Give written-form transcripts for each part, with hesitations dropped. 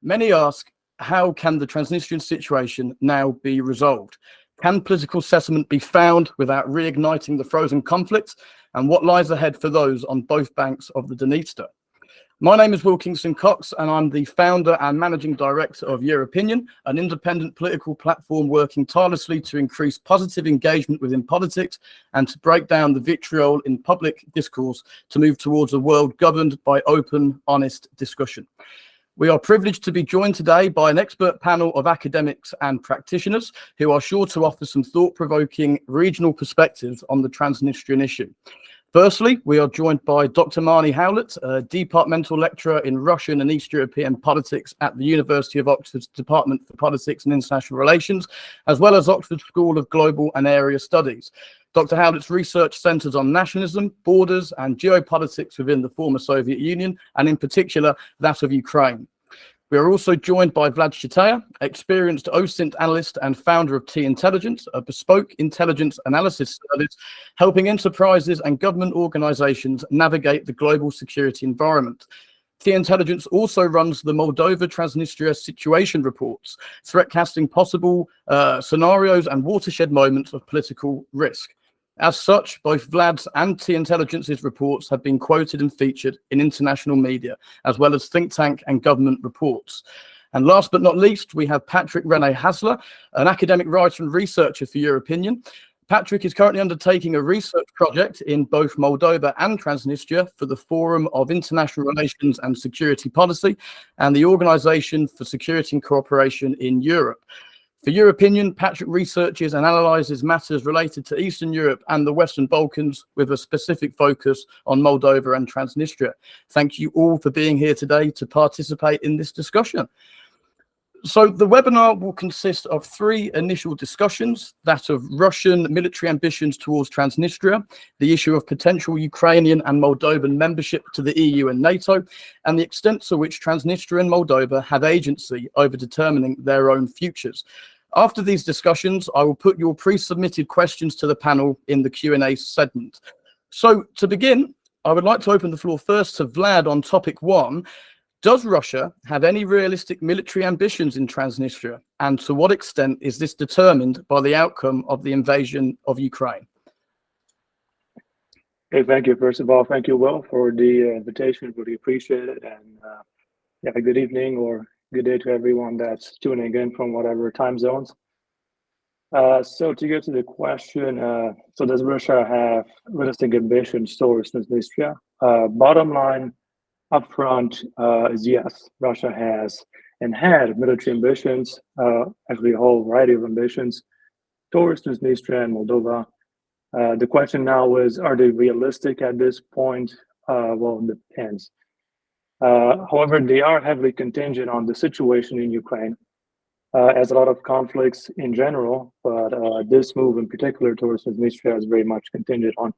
Many ask, how can the Transnistrian situation now be resolved? Can political settlement be found without reigniting the frozen conflict? And what lies ahead for those on both banks of the Dniester? My name is Kingston-Cox, and I'm the founder and managing director of Europinion, an independent political platform working tirelessly to increase positive engagement within politics and to break down the vitriol in public discourse to move towards a world governed by open, honest discussion. We are privileged to be joined today by an expert panel of academics and practitioners who are sure to offer some thought-provoking regional perspectives on the Transnistrian issue. Firstly, we are joined by Dr. Marnie Howlett, a departmental lecturer in Russian and East European politics at the University of Oxford's Department for Politics and International Relations, as well as Oxford School of Global and Area Studies. Dr. Howlett's research centres on nationalism, borders and geopolitics within the former Soviet Union, and in particular, that of Ukraine. We are also joined by Vlad Sutea, experienced OSINT analyst and founder of T-Intelligence, a bespoke intelligence analysis service helping enterprises and government organisations navigate the global security environment. T-Intelligence also runs the Moldova Transnistria situation reports, threat-casting possible scenarios and watershed moments of political risk. As such, both Vlad's and T-Intelligence's reports have been quoted and featured in international media, as well as think tank and government reports. And last but not least, we have Rene Haasler, an academic writer and researcher for Europinion. Patrick is currently undertaking a research project in both Moldova and Transnistria for the Forum of International Relations and Security Policy and the Organisation for Security and Cooperation in Europe. For Europinion, Patrick researches and analyses matters related to Eastern Europe and the Western Balkans with a specific focus on Moldova and Transnistria. Thank you all for being here today to participate in this discussion. So the webinar will consist of three initial discussions, that of Russian military ambitions towards Transnistria, the issue of potential Ukrainian and Moldovan membership to the EU and NATO, and the extent to which Transnistria and Moldova have agency over determining their own futures. After these discussions, I will put your pre-submitted questions to the panel in the Q&A segment. So to begin, I would like to open the floor first to Vlad on topic one. Does Russia have any realistic military ambitions in Transnistria? And to what extent is this determined by the outcome of the invasion of Ukraine? Hey, thank you. First of all, thank you, Will, for the invitation. Really appreciate it. And good evening or good day to everyone that's tuning in from whatever time zones. So to get to the question, so does Russia have realistic ambitions towards Transnistria? Bottom line, upfront is yes, Russia has and had military ambitions, actually a whole variety of ambitions towards Transnistria and Moldova. The question now is, are they realistic at this point? Well, it depends. However, they are heavily contingent on the situation in Ukraine, as a lot of conflicts in general, but this move in particular towards Transnistria is very much contingent on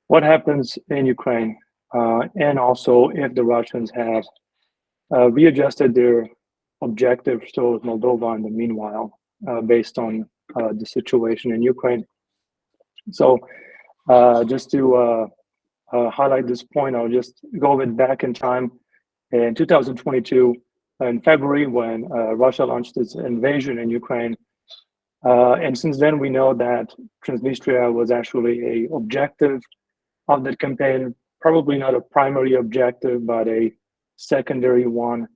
what happens in Ukraine. And also if the Russians have readjusted their objectives towards Moldova in the meanwhile, based on the situation in Ukraine. So just to highlight this point, I'll just go a bit back in time. In 2022, in February, when Russia launched its invasion in Ukraine, and since then we know that Transnistria was actually an objective of that campaign. Probably not a primary objective, but a secondary one.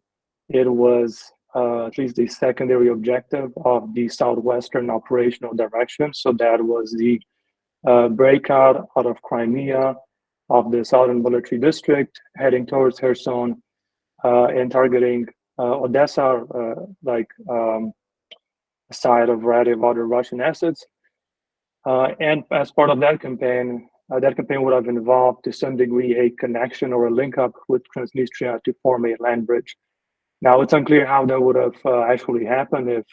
It was at least the secondary objective of the Southwestern operational direction. So that was the breakout out of Crimea, of the Southern Military District, heading towards Kherson, and targeting Odessa, side of a variety of other Russian assets. And as part of that campaign would have involved to some degree a connection or a link up with Transnistria to form a land bridge. Now it's unclear how that would have actually happened if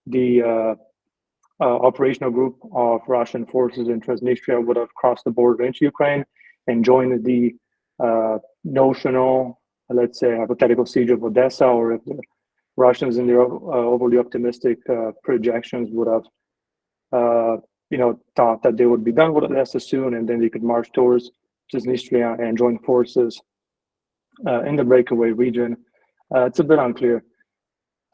the operational group of Russian forces in Transnistria would have crossed the border into Ukraine and joined the notional, let's say, hypothetical siege of Odessa, or if the Russians in their overly optimistic projections would have thought that they would be done with Odessa soon, and then they could march towards Transnistria and join forces in the breakaway region. It's a bit unclear.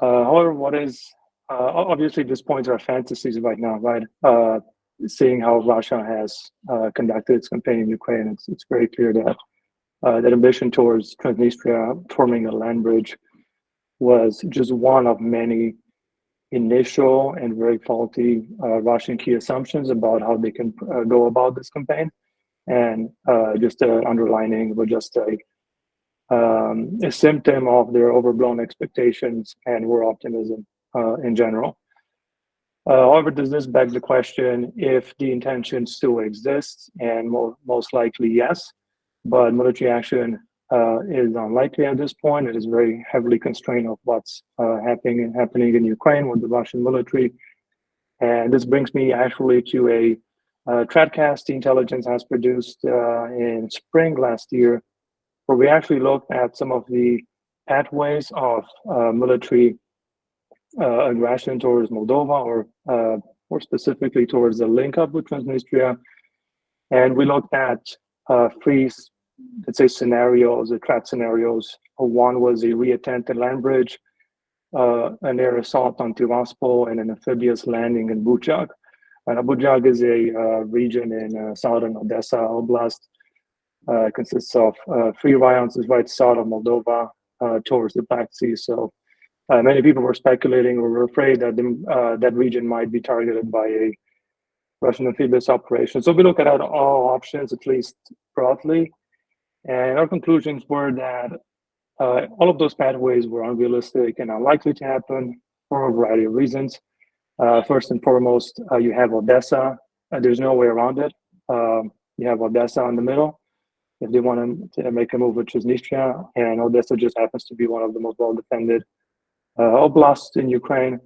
However, what is obviously these points are fantasies right now, right? Seeing how Russia has conducted its campaign in Ukraine, it's very clear that that ambition towards Transnistria forming a land bridge was just one of many initial and very faulty Russian key assumptions about how they can go about this campaign, and just underlining, but just a symptom of their overblown expectations and war optimism in general. However, does this beg the question if the intention still exists? And most likely, yes, but military action is unlikely at this point. It is very heavily constrained of what's happening in Ukraine with the Russian military. And this brings me actually to a Tradcast the intelligence has produced in spring last year, where we actually looked at some of the pathways of military aggression towards Moldova, or more specifically towards the link up with Transnistria. And we looked at three, let's say, scenarios, the threat scenarios. One was a reattempted land bridge, an air assault on Tiraspol, and an amphibious landing in Buchak. And Buchak is a region in southern Odessa Oblast. Consists of 3 rayons right south of Moldova towards the Black Sea. So many people were speculating or were afraid that that region might be targeted by a Russian amphibious operation. So we looked at all options, at least broadly, and our conclusions were that all of those pathways were unrealistic and unlikely to happen for a variety of reasons. First and foremost, you have Odessa. There's no way around it. You have Odessa in the middle if they want to make a move with Transnistria, and Odessa just happens to be one of the most well-defended oblasts in Ukraine.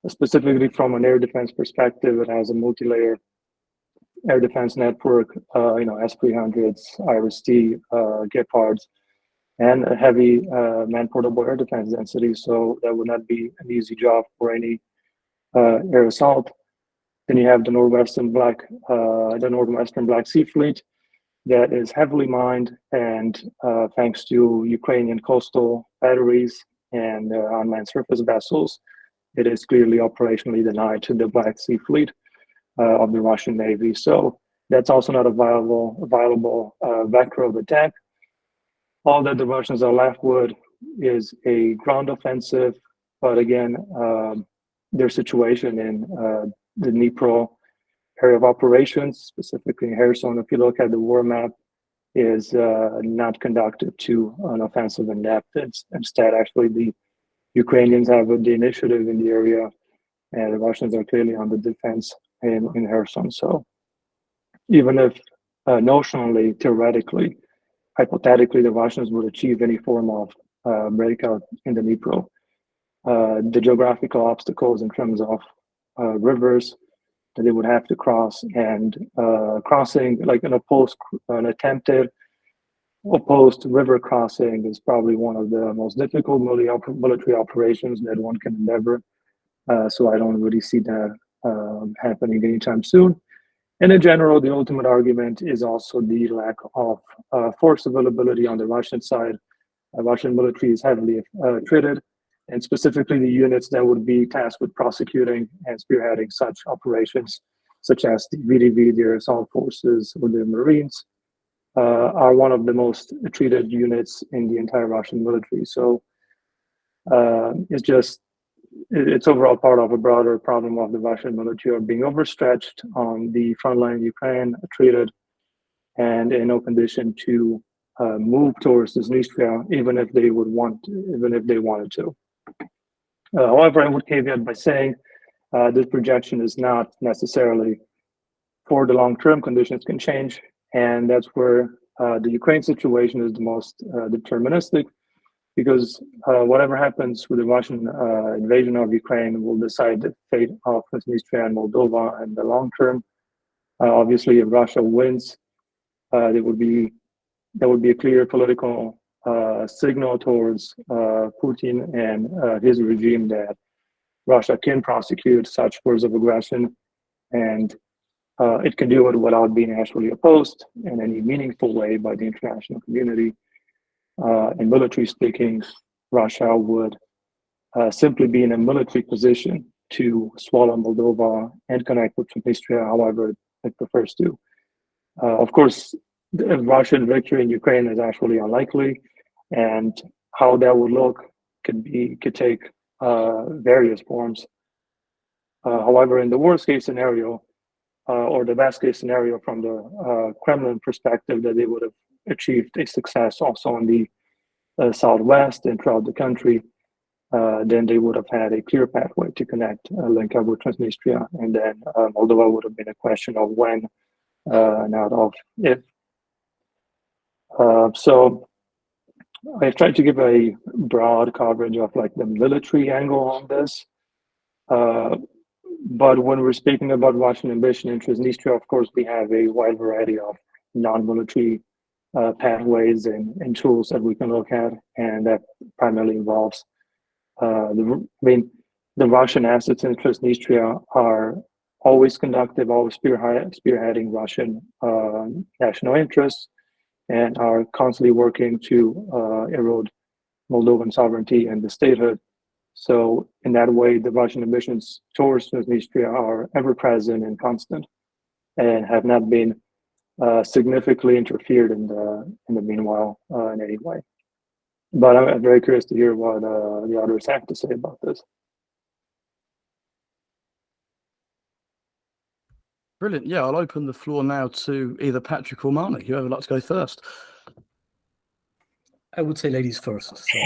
Specifically from an air defense perspective, it has a multi-layer air defense network, S-300s, IRIS-T, Gepards, and a heavy man-portable air defense density. So that would not be an easy job for any air assault. Then you have the Northwestern Black Sea Fleet that is heavily mined, and thanks to Ukrainian coastal batteries and unmanned surface vessels, it is clearly operationally denied to the Black Sea Fleet of the Russian Navy. So that's also not a viable vector of attack. All that the Russians are left with is a ground offensive, but again, their situation in the Dnipro area of operations, specifically in Kherson, if you look at the war map, is not conducted to an offensive in depth. Instead, actually, the Ukrainians have the initiative in the area, and the Russians are clearly on the defense in Kherson. So even if notionally, theoretically, hypothetically, the Russians would achieve any form of breakout in the Dnipro, the geographical obstacles in terms of rivers that they would have to cross, and crossing like an attempted opposed river crossing is probably one of the most difficult military operations that one can endeavor. So I don't really see that happening anytime soon. And in general, the ultimate argument is also the lack of force availability on the Russian side. Russian military is heavily treated, and specifically the units that would be tasked with prosecuting and spearheading such operations, such as the VDV, the assault forces, or the Marines, are one of the most treated units in the entire Russian military. So it's overall part of a broader problem of the Russian military of being overstretched on the front line of Ukraine, treated, and in no condition to move towards Transnistria, even if they wanted to. However, I would caveat by saying this projection is not necessarily for the long term. Conditions can change, and that's where the Ukraine situation is the most deterministic, because whatever happens with the Russian invasion of Ukraine will decide the fate of Transnistria and Moldova in the long term. Obviously, if Russia wins, there would be a clear political signal towards Putin and his regime that Russia can prosecute such forms of aggression, and it can do it without being actually opposed in any meaningful way by the international community. In military speaking, Russia would simply be in a military position to swallow Moldova and connect with Transnistria however it prefers to. Of course, the Russian victory in Ukraine is actually unlikely, and how that would look could take various forms. However, in the worst case scenario, or the best case scenario from the Kremlin perspective, that they would have achieved a success also in the southwest and throughout the country, then they would have had a clear pathway to connect, link up with Transnistria, and then Moldova would have been a question of when, not of if. So I've tried to give a broad coverage of like the military angle on this. But when we're speaking about Russian ambition in Transnistria, of course, we have a wide variety of non-military pathways and tools that we can look at, and that primarily involves the Russian assets in Transnistria are always conductive, always spearheading Russian national interests, and are constantly working to erode Moldovan sovereignty and the statehood. So in that way, the Russian ambitions towards Transnistria are ever present and constant, and have not been significantly interfered in the meanwhile in any way. But I'm very curious to hear what the others have to say about this. Brilliant. Yeah, I'll open the floor now to either Patrick or Marnie, whoever would like to go first. I would say ladies first. So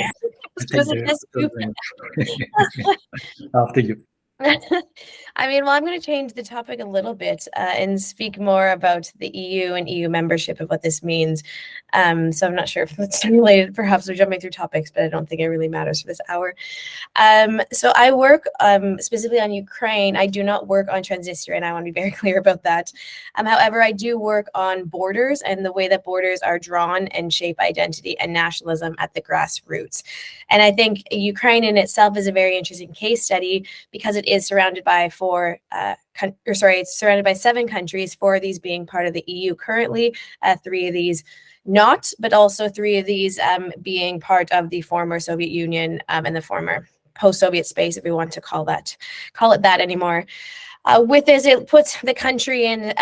After you. I mean, well, I'm going to change the topic a little bit and speak more about the EU and EU membership and what this means. So I'm not sure if it's related. Perhaps we're jumping through topics, but I don't think it really matters for this hour. So I work specifically on Ukraine. I do not work on Transnistria, and I want to be very clear about that. However, I do work on borders and the way that borders are drawn and shape identity and nationalism at the grassroots. And I think Ukraine in itself is a very interesting case study because it is surrounded by it's surrounded by 7 countries, 4 of these being part of the EU currently, 3 of these not, but also 3 of these being part of the former Soviet Union and the former post-Soviet space, if we want to call it that anymore. With this, it puts the country in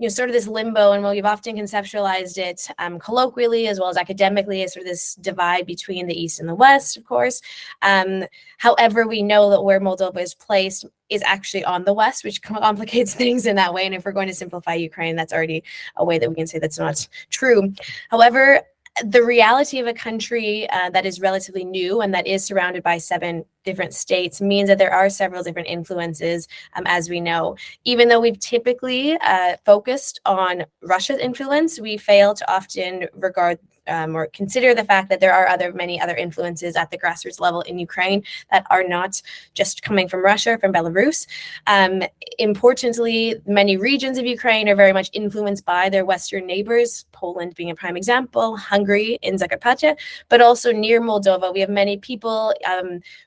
sort of this limbo, and we've often conceptualized it colloquially as well as academically as sort of this divide between the East and the West, of course. However, we know that where Moldova is placed is actually on the West, which complicates things in that way. And if we're going to simplify Ukraine, that's already a way that we can say that's not true. However, the reality of a country that is relatively new and that is surrounded by 7 different states means that there are several different influences, as we know. Even though we've typically focused on Russia's influence, we fail to often regard or consider the fact that there are many other influences at the grassroots level in Ukraine that are not just coming from Russia or from Belarus. Importantly, many regions of Ukraine are very much influenced by their Western neighbors, Poland being a prime example, Hungary in Zakarpattia, but also near Moldova. We have many people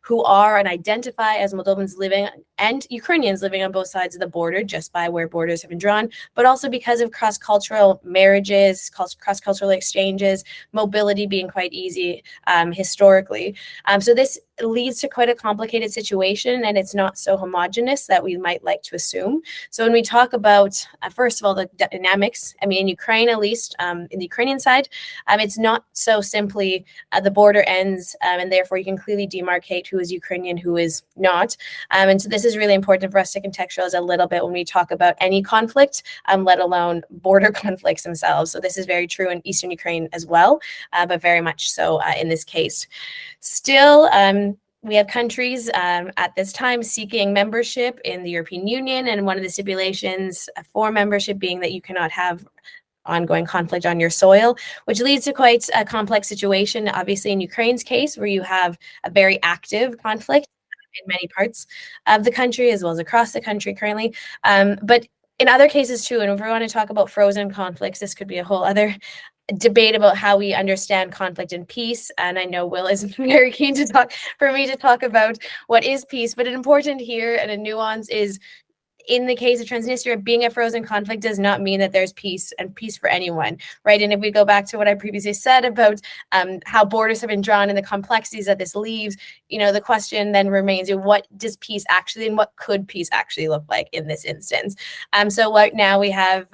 who are and identify as Moldovans living and Ukrainians living on both sides of the border just by where borders have been drawn, but also because of cross-cultural marriages, cross-cultural exchanges, mobility being quite easy historically. So this leads to quite a complicated situation, and it's not so homogenous that we might like to assume. So when we talk about, first of all, the dynamics, I mean, in Ukraine, at least in the Ukrainian side, it's not so simply the border ends, and therefore you can clearly demarcate who is Ukrainian, who is not. And so this is really important for us to contextualize a little bit when we talk about any conflict, let alone border conflicts themselves. So this is very true in Eastern Ukraine as well, but very much so in this case. Still, we have countries at this time seeking membership in the European Union, and one of the stipulations for membership being that you cannot have ongoing conflict on your soil, which leads to quite a complex situation, obviously in Ukraine's case, where you have a very active conflict in many parts of the country, as well as across the country currently. But in other cases too, and if we want to talk about frozen conflicts, this could be a whole other debate about how we understand conflict and peace. And I know Will is very keen to talk about what is peace, but an important here and a nuance is in the case of Transnistria, being a frozen conflict does not mean that there's peace and peace for anyone, right? And if we go back to what I previously said about how borders have been drawn and the complexities that this leaves, the question then remains, what does peace actually, and what could peace actually look like in this instance? So right now we have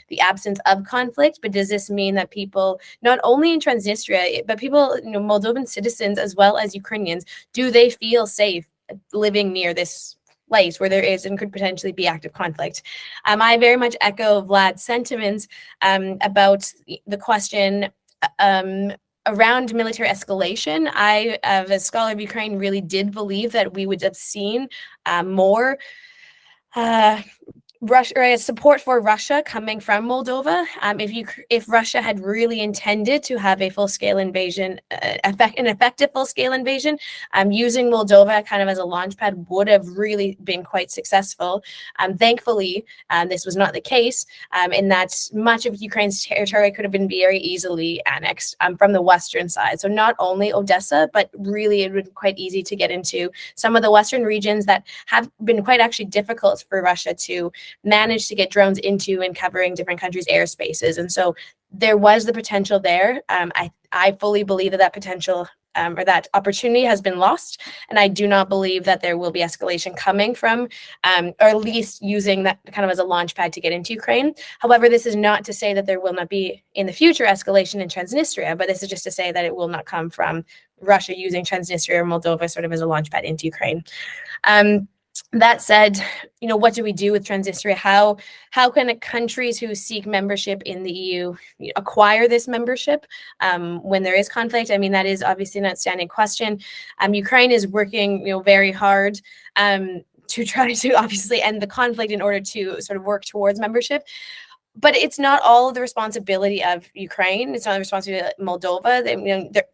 the absence of conflict, but does this mean that people, not only in Transnistria, but people, Moldovan citizens as well as Ukrainians, do they feel safe living near this place where there is and could potentially be active conflict? I very much echo Vlad's sentiments about the question around military escalation. I, as a scholar of Ukraine, really did believe that we would have seen more support for Russia coming from Moldova. If Russia had really intended to have a full-scale invasion, an effective full-scale invasion, using Moldova kind of as a launchpad would have really been quite successful. Thankfully, this was not the case, in that much of Ukraine's territory could have been very easily annexed from the western side. So not only Odessa, but really it would be quite easy to get into some of the western regions that have been quite actually difficult for Russia to manage to get drones into and covering different countries' airspaces. And so there was the potential there. I fully believe that potential or that opportunity has been lost. And I do not believe that there will be escalation coming from, or at least using that kind of as a launch pad to get into Ukraine. However, this is not to say that there will not be in the future escalation in Transnistria, but this is just to say that it will not come from Russia using Transnistria or Moldova sort of as a launch pad into Ukraine. That said, what do we do with Transnistria? How can countries who seek membership in the EU acquire this membership when there is conflict? I mean, that is obviously an outstanding question. Ukraine is working, very hard to try to obviously end the conflict in order to sort of work towards membership. But it's not all of the responsibility of Ukraine. It's not the responsibility of Moldova.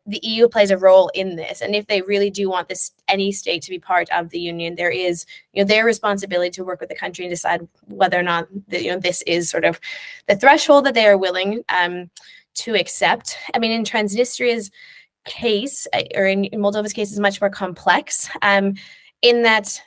The EU plays a role in this. And if they really do want any state to be part of the union, there is their responsibility to work with the country and decide whether or not this is sort of the threshold that they are willing to accept. I mean, in Transnistria's case, or in Moldova's case, is much more complex in that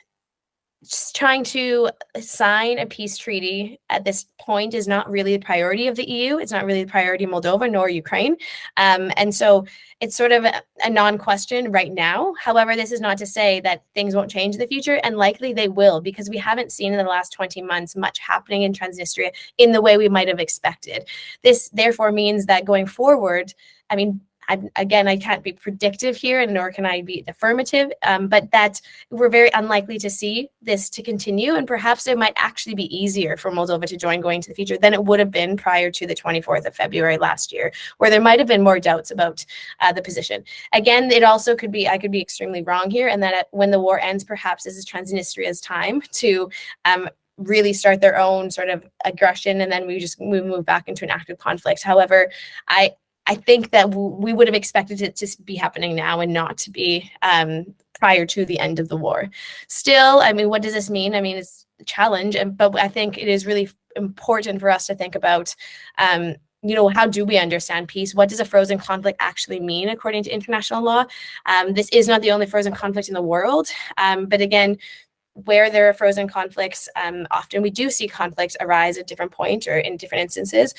just trying to sign a peace treaty at this point is not really the priority of the EU. It's not really the priority of Moldova nor Ukraine. And so it's sort of a non-question right now. However, this is not to say that things won't change in the future, and likely they will, because we haven't seen in the last 20 months much happening in Transnistria in the way we might have expected. This therefore means that going forward, I mean, I can't be predictive here, and nor can I be affirmative, but that we're very unlikely to see this to continue, and perhaps it might actually be easier for Moldova to join going into the future than it would have been prior to the 24th of February last year, where there might have been more doubts about the position. Again, it also could be, I could be extremely wrong here, and that when the war ends, perhaps this is Transnistria's time to really start their own sort of aggression, and then we move back into an active conflict. However, I think that we would have expected it to be happening now and not to be prior to the end of the war. Still, I mean, what does this mean? I mean, it's a challenge, but I think it is really important for us to think about, how do we understand peace? What does a frozen conflict actually mean according to international law? This is not the only frozen conflict in the world, but again, where there are frozen conflicts, often we do see conflicts arise at different points or in different instances.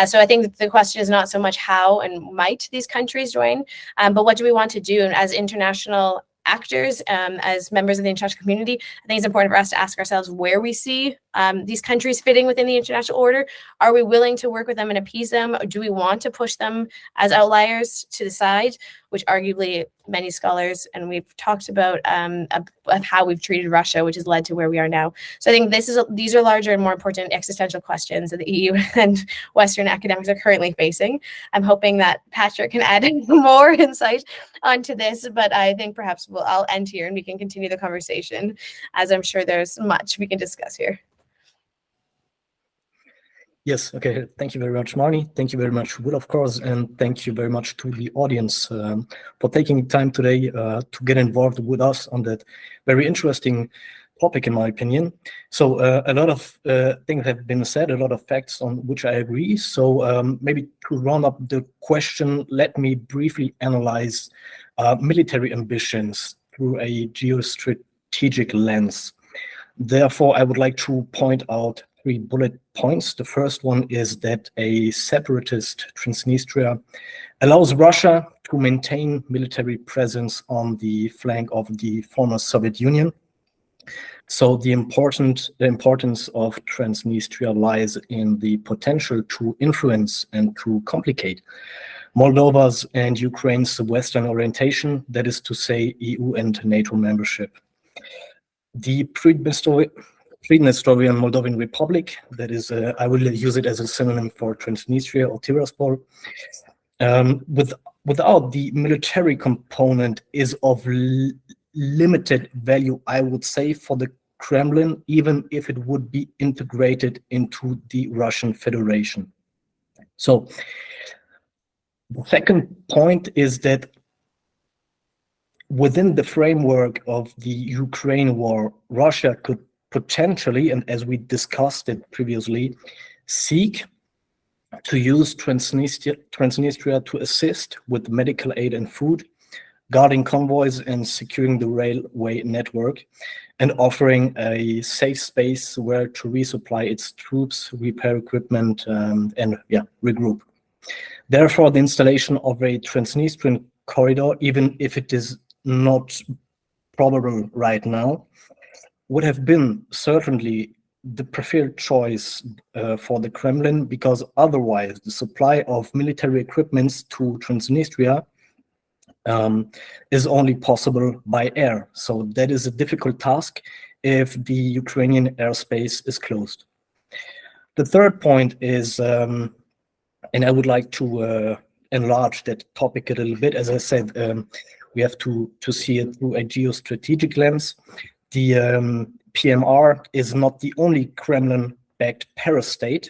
So I think the question is not so much how and might these countries join, but what do we want to do as international actors, as members of the international community. I think it's important for us to ask ourselves where we see these countries fitting within the international order. Are we willing to work with them and appease them? Or do we want to push them as outliers to the side, which arguably many scholars, and we've talked about of how we've treated Russia, which has led to where we are now. So I think these are larger and more important existential questions that the EU and Western academics are currently facing. I'm hoping that Patrick can add more insight onto this, but I think perhaps I'll end here and we can continue the conversation, as I'm sure there's much we can discuss here. Yes, okay. Thank you very much, Marnie. Thank you very much, Will, of course, and thank you very much to the audience for taking time today to get involved with us on that very interesting topic, in my opinion. So a lot of things have been said, a lot of facts on which I agree. So maybe to round up the question, let me briefly analyze military ambitions through a geostrategic lens. Therefore, I would like to point out 3 bullet points. The first one is that a separatist Transnistria allows Russia to maintain military presence on the flank of the former Soviet Union. So the importance of Transnistria lies in the potential to influence and to complicate Moldova's and Ukraine's Western orientation, that is to say, EU and NATO membership. The Transnistrian Moldovan Republic, that is, I will use it as a synonym for Transnistria or Tiraspol, without the military component, is of limited value, I would say, for the Kremlin, even if it would be integrated into the Russian Federation. So the second point is that within the framework of the Ukraine war, Russia could potentially, and as we discussed it previously, seek to use Transnistria to assist with medical aid and food, guarding convoys and securing the railway network, and offering a safe space where to resupply its troops, repair equipment, and regroup. Therefore, the installation of a Transnistrian corridor, even if it is not probable right now, would have been certainly the preferred choice for the Kremlin, because otherwise the supply of military equipment to Transnistria is only possible by air. So that is a difficult task if the Ukrainian airspace is closed. The third point is, and I would like to enlarge that topic a little bit. As I said, we have to see it through a geostrategic lens. The PMR is not the only Kremlin-backed parastate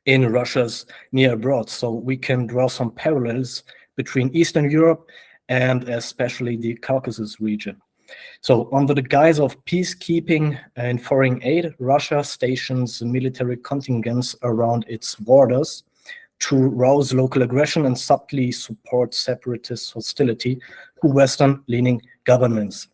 in Russia's near abroad. So we can draw some parallels between Eastern Europe and especially the Caucasus region. So under the guise of peacekeeping and foreign aid, Russia stations military contingents around its borders to rouse local aggression and subtly support separatist hostility to Western-leaning governments.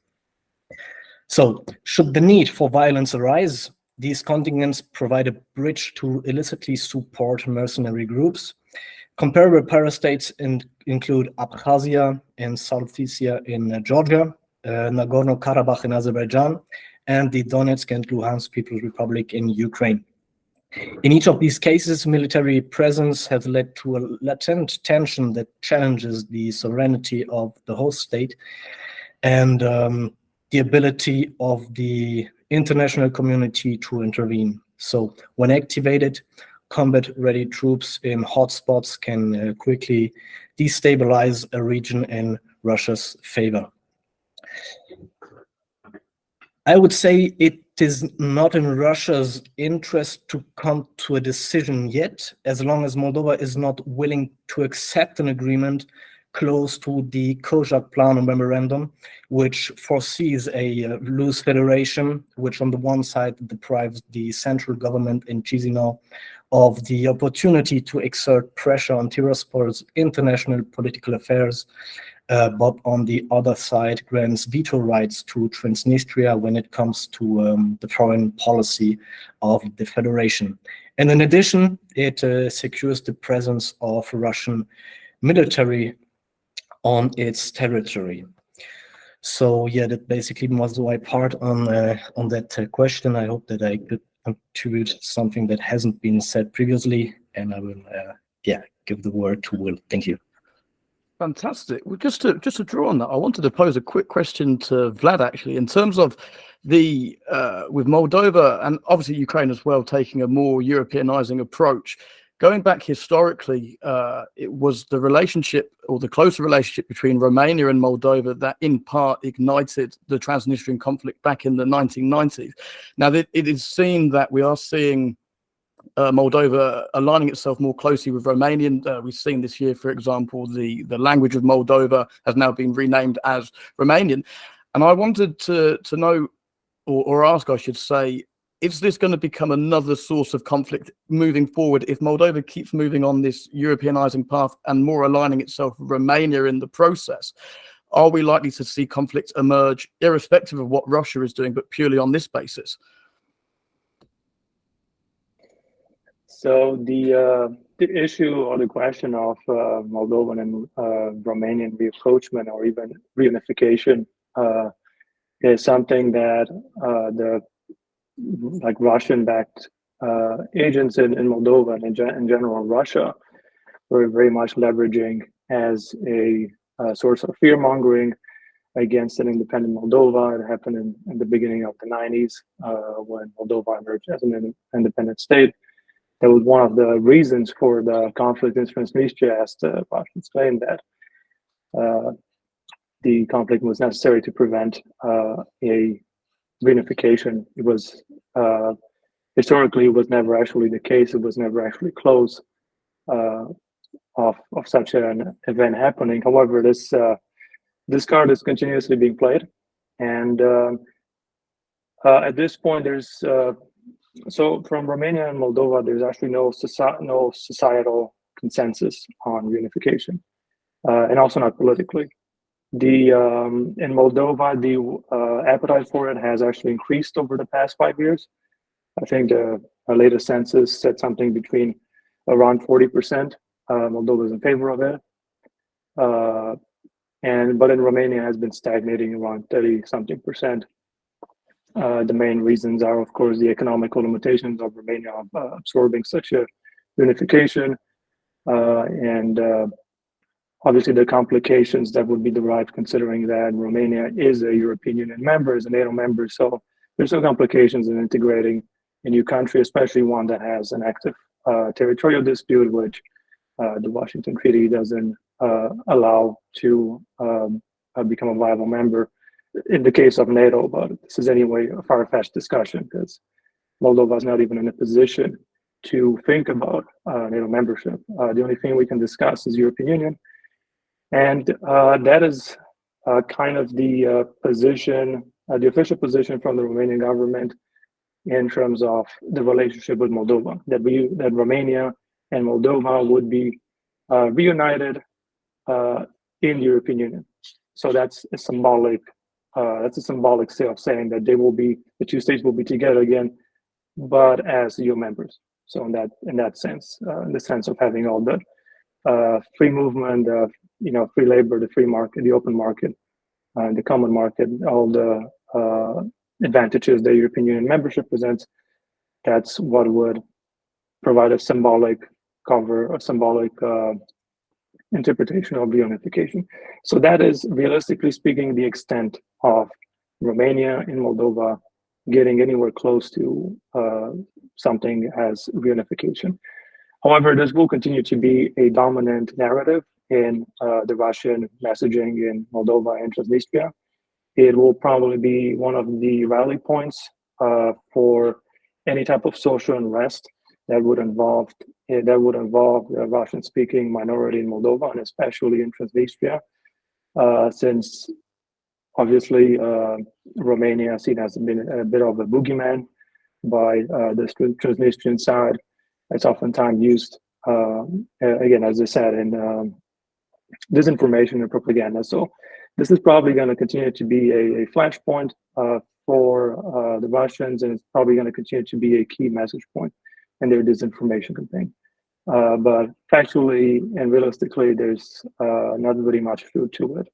So should the need for violence arise, these contingents provide a bridge to illicitly support mercenary groups. Comparable parastates include Abkhazia and South Ossetia in Georgia, Nagorno-Karabakh in Azerbaijan, and the Donetsk and Luhansk People's Republic in Ukraine. In each of these cases, military presence has led to a latent tension that challenges the sovereignty of the host state and the ability of the international community to intervene. So when activated, combat-ready troops in hotspots can quickly destabilize a region in Russia's favor. I would say it is not in Russia's interest to come to a decision yet, as long as Moldova is not willing to accept an agreement close to the Kozak Plan or memorandum, which foresees a loose federation, which on the one side deprives the central government in Chisinau of the opportunity to exert pressure on Tiraspol's international political affairs, but on the other side grants veto rights to Transnistria when it comes to the foreign policy of the federation. And in addition, it secures the presence of Russian military on its territory. So yeah, that basically was my part on that question. I hope that I could contribute something that hasn't been said previously, and I will give the word to Will. Thank you. Fantastic. Well, just to draw on that, I wanted to pose a quick question to Vlad, actually, in terms of the with Moldova and obviously Ukraine as well taking a more Europeanizing approach. Going back historically, it was the relationship or the closer relationship between Romania and Moldova that in part ignited the Transnistrian conflict back in the 1990s. Now, it is seen that we are seeing Moldova aligning itself more closely with Romanian. We've seen this year, for example, the language of Moldova has now been renamed as Romanian. And I wanted to know, or ask, I should say, is this going to become another source of conflict moving forward if Moldova keeps moving on this Europeanizing path and more aligning itself with Romania in the process? are we likely to see conflict emerge irrespective of what Russia is doing, but purely on this basis? So the issue or the question of Moldovan and Romanian reapproachment or even reunification is something that the Russian-backed agents in Moldova and in general Russia were very much leveraging as a source of fear-mongering against an independent Moldova. It happened in the beginning of the 90s when Moldova emerged as an independent state. That was one of the reasons for the conflict in Transnistria, as the Russians claimed that the conflict was necessary to prevent a reunification. It was historically, it was never actually the case. It was never actually close of such an event happening. However, this card is continuously being played, and at this point, there's so from Romania and Moldova, there's actually no societal consensus on reunification, and also not politically. In Moldova, the appetite for it has actually increased over the past 5 years. I think the latest census said something between around 40%. Moldova is in favor of it, but in Romania has been stagnating around 30-something%. The main reasons are, of course, the economical limitations of Romania absorbing such a unification, and obviously the complications that would be derived considering that Romania is a European Union member, is a NATO member. So there's some complications in integrating a new country, especially one that has an active territorial dispute, which the Washington Treaty doesn't allow to become a viable member in the case of NATO. But this is anyway a far-fetched discussion because Moldova is not even in a position to think about NATO membership. The only thing we can discuss is European Union. And that is kind of the position, the official position from the Romanian government in terms of the relationship with Moldova, that Romania and Moldova would be reunited in the European Union. So that's a symbolic way of saying that the two states will be together again, but as EU members. So in that sense, in the sense of having all the free movement, free labor, the free market, the open market, the common market, all the advantages that European Union membership presents, that's what would provide a symbolic cover, a symbolic interpretation of reunification. So that is, realistically speaking, the extent of Romania and Moldova getting anywhere close to something as reunification. However, this will continue to be a dominant narrative in the Russian messaging in Moldova and Transnistria. It will probably be one of the rally points for any type of social unrest that would involve the Russian-speaking minority in Moldova and especially in Transnistria, since obviously Romania is seen as been a bit of a boogeyman by the Transnistrian side. It's oftentimes used, again, as I said, in disinformation and propaganda. So this is probably going to continue to be a flashpoint for the Russians, and it's probably going to continue to be a key message point in their disinformation campaign. But factually and realistically, there's not really much truth to it.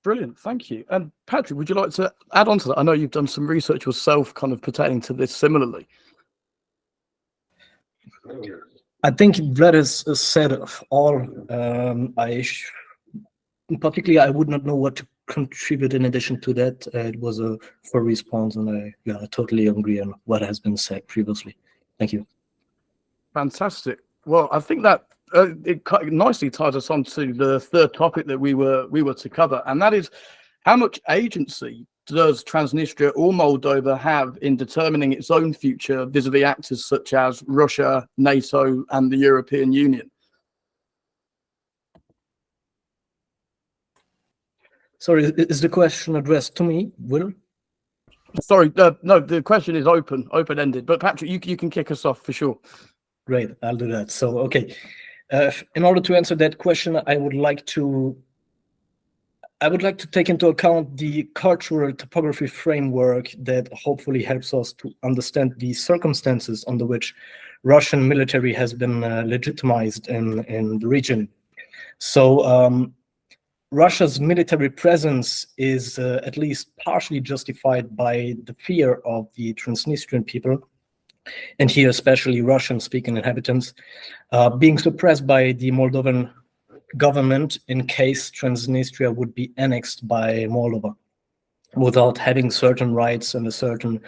Brilliant, thank you. And Patrick, would you like to add on to that? I know you've done some research yourself kind of pertaining to this similarly. I think Vlad has said all. Particularly, I would not know what to contribute in addition to that. It was a full response, and I totally agree on what has been said previously. Thank you. Fantastic. Well, I think that it nicely ties us on to the third topic that we were to cover, and that is how much agency does Transnistria or Moldova have in determining its own future vis-a-vis actors such as Russia, NATO, and the European Union? Sorry, is the question addressed to me, Will? Sorry, no, the question is open-ended, but Patrick, you can kick us off for sure. Great, I'll do that. So, okay. In order to answer that question, I would like to take into account the cultural topography framework that hopefully helps us to understand the circumstances under which Russian military has been legitimized in the region. So Russia's military presence is at least partially justified by the fear of the Transnistrian people, and here especially Russian-speaking inhabitants, being suppressed by the Moldovan government in case Transnistria would be annexed by Moldova without having certain rights and a certain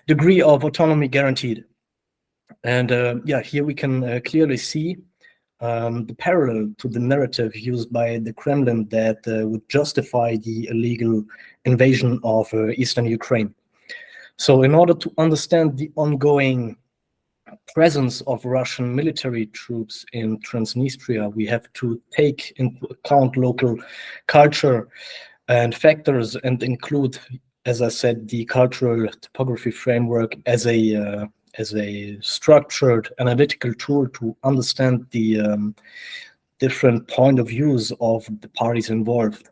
degree of autonomy guaranteed. And yeah, here we can clearly see the parallel to the narrative used by the Kremlin that would justify the illegal invasion of eastern Ukraine. So in order to understand the ongoing presence of Russian military troops in Transnistria, we have to take into account local culture and factors and include, as I said, the cultural topography framework as a structured analytical tool to understand the different point of views of the parties involved.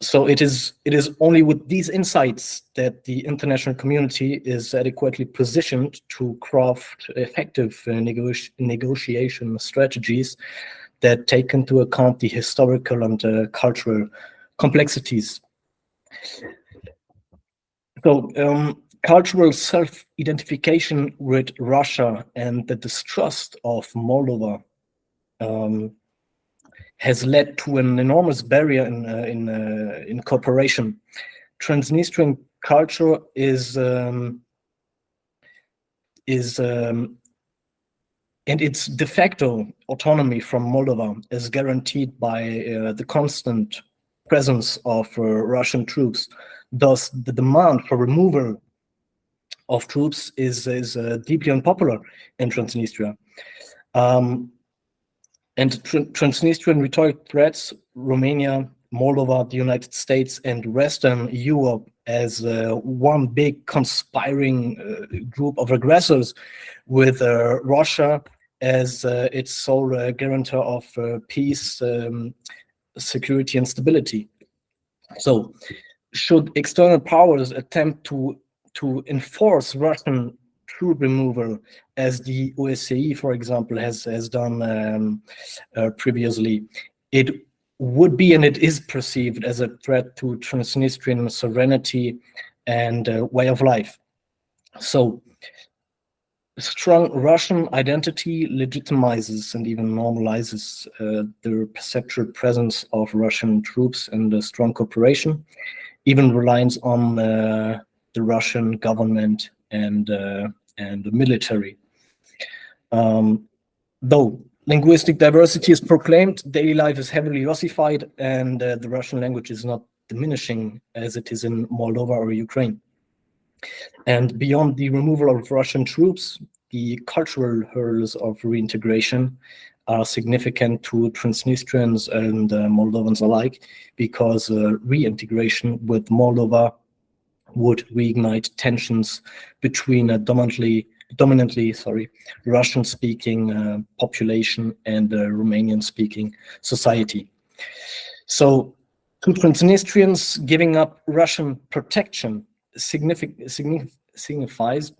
So it is only with these insights that the international community is adequately positioned to craft effective negotiation strategies that take into account the historical and cultural complexities. So cultural self-identification with Russia and the distrust of Moldova has led to an enormous barrier in cooperation. Transnistrian culture is and its de facto autonomy from Moldova is guaranteed by the constant presence of Russian troops. Thus, the demand for removal of troops is deeply unpopular in Transnistria. And Transnistrian rhetoric threats Romania, Moldova, the United States, and Western Europe as one big conspiring group of aggressors, with Russia as its sole guarantor of peace, security, and stability. So, should external powers attempt to enforce Russian troop removal, as the OSGA, for example, has done previously, it would be and it is perceived as a threat to Transnistrian sovereignty and way of life. So, strong Russian identity legitimizes and even normalizes the perceptual presence of Russian troops and strong cooperation, even reliance on the Russian government and the military. Though linguistic diversity is proclaimed, daily life is heavily Russified, and the Russian language is not diminishing as it is in Moldova or Ukraine. And beyond the removal of Russian troops, the cultural hurdles of reintegration are significant to Transnistrians and Moldovans alike, because reintegration with Moldova would reignite tensions between a dominantly Russian-speaking population and a Romanian-speaking society. So, to Transnistrians, giving up Russian protection signifies,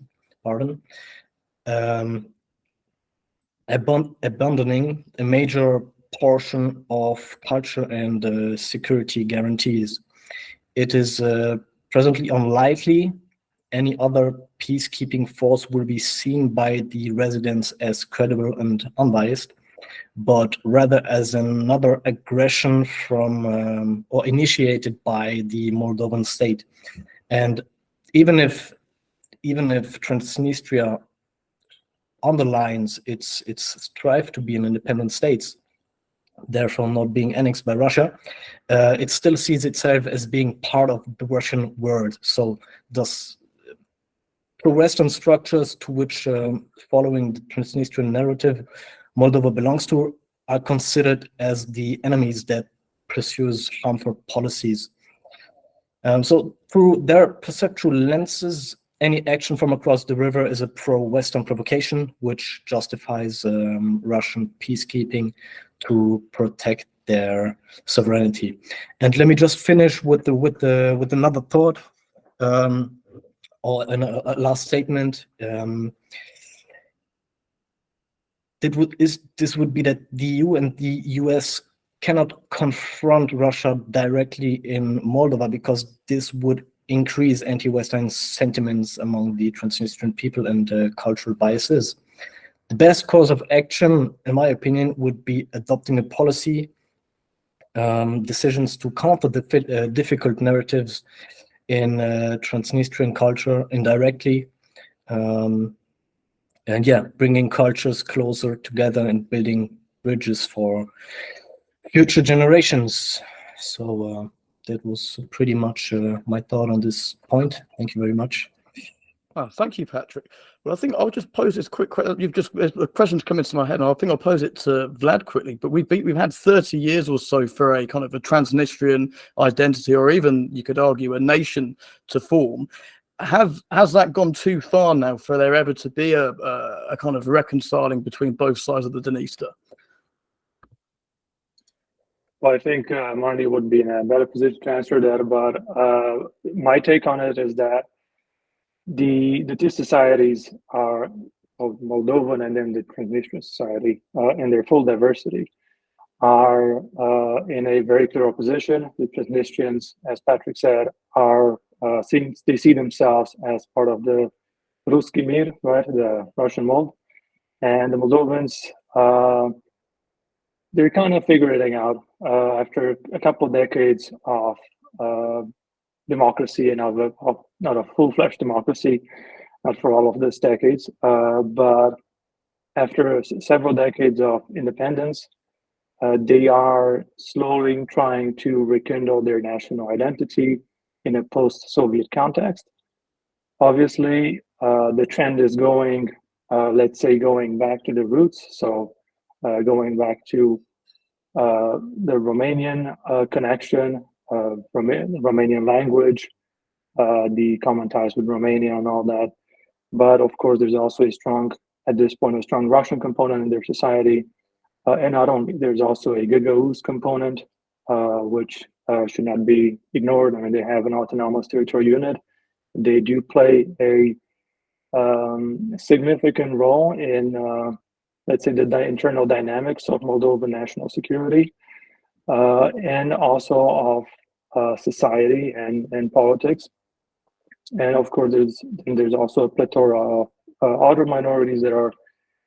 abandoning a major portion of culture and security guarantees. It is presently unlikely any other peacekeeping force will be seen by the residents as credible and unbiased, but rather as another aggression from or initiated by the Moldovan state. And even if Transnistria underlines its strive to be an independent state, therefore not being annexed by Russia, it still sees itself as being part of the Russian world. So thus, the Western structures to which, following the Transnistrian narrative, Moldova belongs to, are considered as the enemies that pursues harmful policies. So through their perceptual lenses, any action from across the river is a pro-Western provocation, which justifies Russian peacekeeping to protect their sovereignty. And let me just finish with another thought, or a last statement. This would be that the EU and the US cannot confront Russia directly in Moldova, because this would increase anti-Western sentiments among the Transnistrian people and cultural biases. The best course of action, in my opinion, would be adopting a policy, decisions to counter the difficult narratives in Transnistrian culture indirectly, and yeah, bringing cultures closer together and building bridges for future generations. So that was pretty much my thought on this point. Thank you very much. Oh, thank you, Patrick. Well, I think I'll just pose this quick question. The question's come into my head, and I think I'll pose it to Vlad quickly. But we've had 30 years or so for a kind of a Transnistrian identity, or even you could argue a nation to form. Has that gone too far now for there ever to be a kind of reconciling between both sides of the Dniester? Well, I think Marnie would be in a better position to answer that, but my take on it is that the two societies are Moldovan and then the Transnistrian society in their full diversity are in a very clear opposition. The Transnistrians, as Patrick said, are they see themselves as part of the Ruski Mir, right, the Russian mold, and the Moldovans, they're kind of figuring it out after a couple of decades of democracy and of not a full-fledged democracy, not for all of these decades, but after several decades of independence, they are slowly trying to rekindle their national identity in a post-Soviet context. Obviously, the trend is going, let's say, going back to the roots. So going back to the Romanian connection, Romanian language, the common ties with Romania and all that. But of course, there's also at this point, a strong Russian component in their society. And not only, there's also a Gagauz component, which should not be ignored. I mean, they have an autonomous territorial unit. They do play a significant role in, let's say, the internal dynamics of Moldovan national security, and also of society and politics. And of course, there's also a plethora of other minorities that are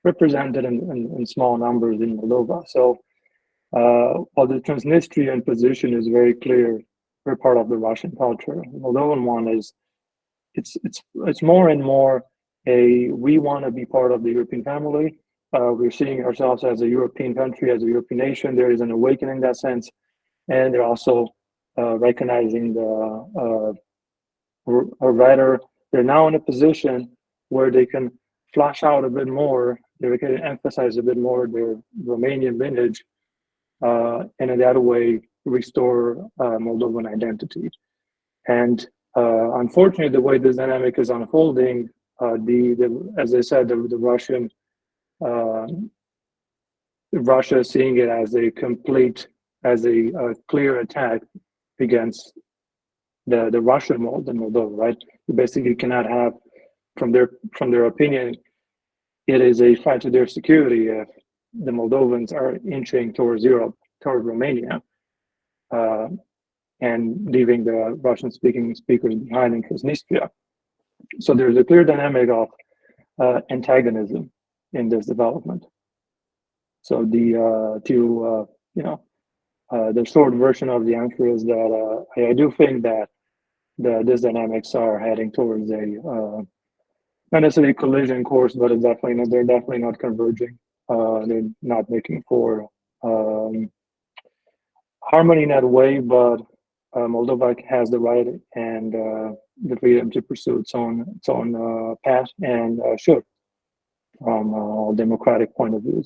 represented in small numbers in Moldova. So while the Transnistrian position is very clear, we're part of the Russian culture. The Moldovan one is, it's more and more we want to be part of the European family. We're seeing ourselves as a European country, as a European nation. There is an awakening in that sense, and they're also recognizing or rather, they're now in a position where they can flash out a bit more. They can emphasize a bit more their Romanian lineage, and in that way restore Moldovan identity. And unfortunately, the way this dynamic is unfolding, as I said, the Russian Russia is seeing it as a clear attack against the Russian mold in Moldova, right? You basically cannot have, from their opinion, it is a threat to their security if the Moldovans are inching towards Europe, towards Romania, and leaving the Russian-speaking speakers behind in Transnistria. So there's a clear dynamic of antagonism in this development. So the short version of the answer is that I do think that these dynamics are heading towards a not necessarily collision course, but they're definitely not converging. They're not making for harmony in that way, but Moldova has the right and the freedom to pursue its own path, and should, from a democratic point of view.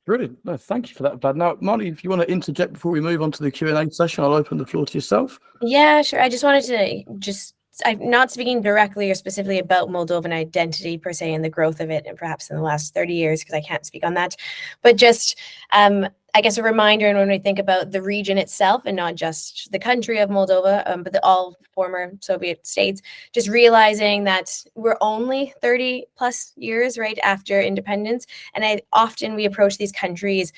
Brilliant. No, thank you for that, Vlad. Now, Marnie, if you want to interject before we move on to the Q&A session, I'll open the floor to yourself. Yeah, sure. I just wanted to I'm not speaking directly or specifically about Moldovan identity per se and the growth of it, and perhaps in the last 30 years, because I can't speak on that, but just I guess a reminder, and when we think about the region itself and not just the country of Moldova, but all former Soviet states, just realizing that we're only 30 plus years right after independence, and often we approach these countries,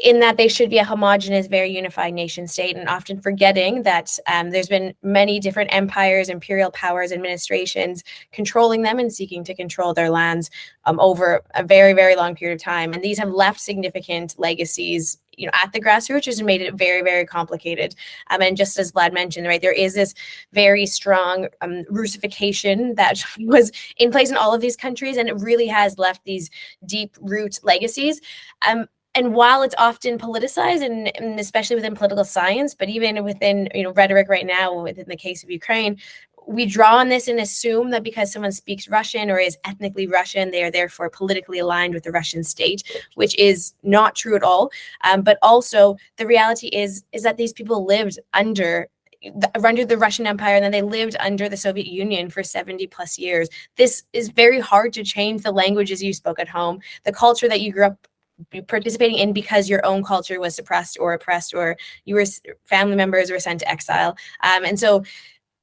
in that they should be a homogenous, very unified nation state, and often forgetting that there's been many different empires, imperial powers, administrations controlling them and seeking to control their lands over a very, very long period of time. And these have left significant legacies, at the grassroots, which has made it very, very complicated. And just as Vlad mentioned, right, there is this very strong Russification that was in place in all of these countries, and it really has left these deep root legacies. And while it's often politicized, and especially within political science, but even within rhetoric right now, within the case of Ukraine, we draw on this and assume that because someone speaks Russian or is ethnically Russian, they are therefore politically aligned with the Russian state, which is not true at all. But also the reality is that these people lived under the Russian Empire, and then they lived under the Soviet Union for 70 plus years. This is very hard to change. The languages you spoke at home, the culture that you grew up participating in because your own culture was suppressed or oppressed, or your family members were sent to exile. And so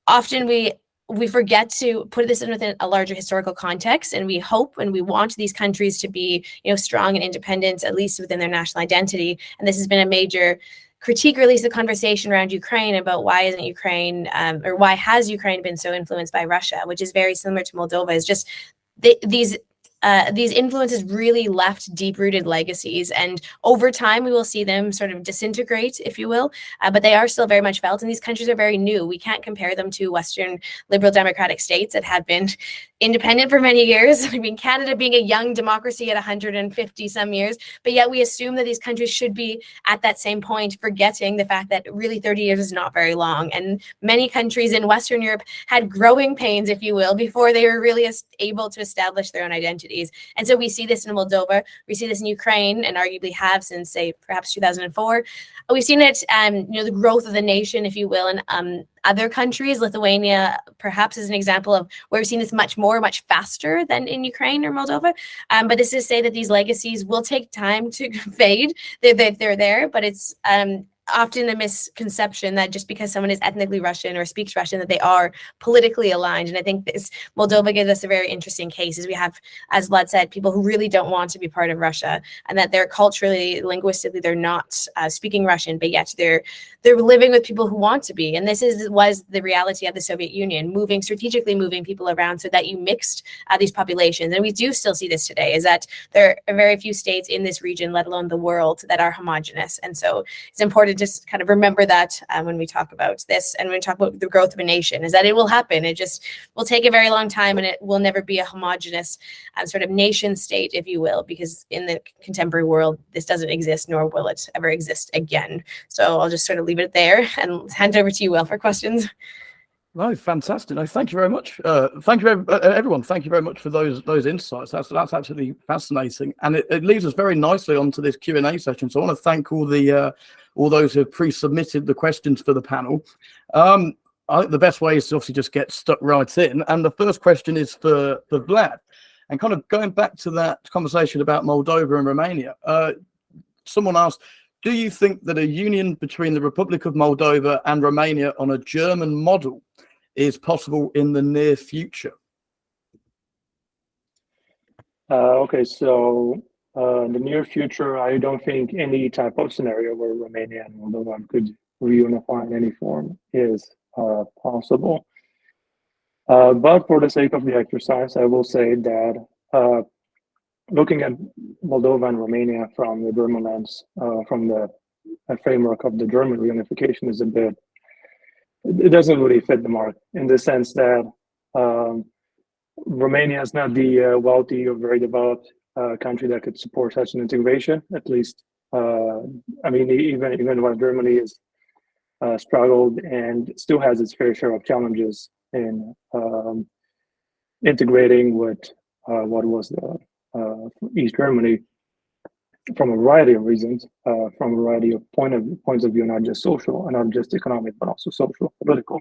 often we forget to put this in within a larger historical context, and we hope and we want these countries to be strong and independent, at least within their national identity. And this has been a major critique, or at least the conversation around Ukraine about why isn't Ukraine or why has Ukraine been so influenced by Russia, which is very similar to Moldova. Is just these influences really left deep-rooted legacies, and over time we will see them sort of disintegrate, if you will, but they are still very much felt, and these countries are very new. We can't compare them to Western liberal democratic states that have been independent for many years. I mean, Canada being a young democracy at 150 some years, but yet we assume that these countries should be at that same point, forgetting the fact that really 30 years is not very long, and many countries in Western Europe had growing pains, if you will, before they were really able to establish their own identities. And so we see this in Moldova, we see this in Ukraine, and arguably have since, say, perhaps 2004. We've seen it, the growth of the nation, if you will, in other countries. Lithuania, perhaps, is an example of where we've seen this much faster than in Ukraine or Moldova. But this is to say that these legacies will take time to fade. They're there, but it's often a misconception that just because someone is ethnically Russian or speaks Russian, that they are politically aligned. And I think this Moldova gives us a very interesting case, as we have, as Vlad said, people who really don't want to be part of Russia, and that they're culturally, linguistically, they're not speaking Russian, but yet they're living with people who want to be. And this was the reality of the Soviet Union, strategically moving people around so that you mixed these populations. And we do still see this today, is that there are very few states in this region, let alone the world, that are homogenous. And so it's important to just kind of remember that when we talk about this, and when we talk about the growth of a nation, is that it will happen. It just will take a very long time, and it will never be a homogenous sort of nation state, if you will, because in the contemporary world, this doesn't exist, nor will it ever exist again. So I'll just sort of leave it there and hand it over to you, Will, for questions. No, fantastic. No, thank you very much. Thank you, everyone. Thank you very much for those insights. That's absolutely fascinating, and it leads us very nicely onto this Q&A session. So I want to thank all those who have pre-submitted the questions for the panel. I think the best way is to obviously just get stuck right in. And the first question is for Vlad, and kind of going back to that conversation about Moldova and Romania. Someone asked, do you think that a union between the Republic of Moldova and Romania on a German model is possible in the near future? Okay, so in the near future, I don't think any type of scenario where Romania and Moldova could reunify in any form is possible. But for the sake of the exercise, I will say that looking at Moldova and Romania from the German lens, from the framework of the German reunification, is it doesn't really fit the mark, in the sense that Romania is not the wealthy or very developed country that could support such an integration. At least, I mean, even while Germany has struggled and still has its fair share of challenges in integrating with what was the East Germany, from a variety of reasons, from a variety of points of view, not just social and not just economic, but also social, political.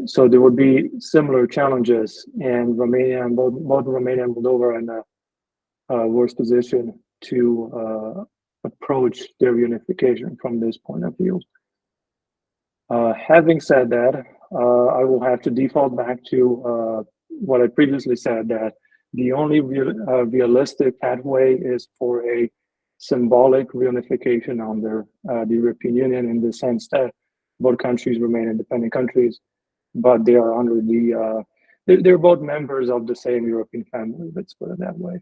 So there would be similar challenges, and Romania and both Romania and Moldova are in a worse position to approach their unification from this point of view. Having said that, I will have to default back to what I previously said, that the only realistic pathway is for a symbolic reunification under the European Union, in the sense that both countries remain independent countries, but they are under the, they're both members of the same European family, let's put it that way.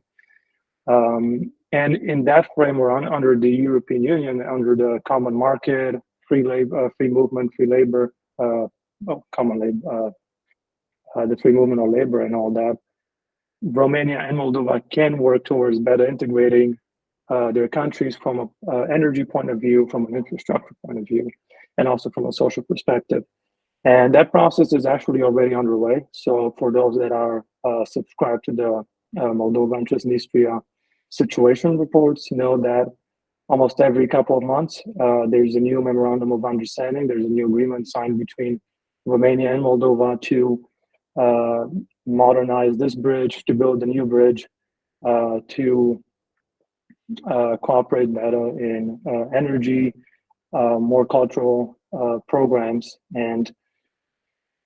And in that framework, under the European Union, under the common market, free labor, free movement, free labor, common labor, the free movement of labor and all that, Romania and Moldova can work towards better integrating their countries from an energy point of view, from an infrastructure point of view, and also from a social perspective. And that process is actually already underway. So for those that are subscribed to the Moldova and Transnistria situation reports, know that almost every couple of months, there's a new memorandum of understanding. There's a new agreement signed between Romania and Moldova to modernize this bridge, to build a new bridge, to cooperate better in energy, more cultural programs. And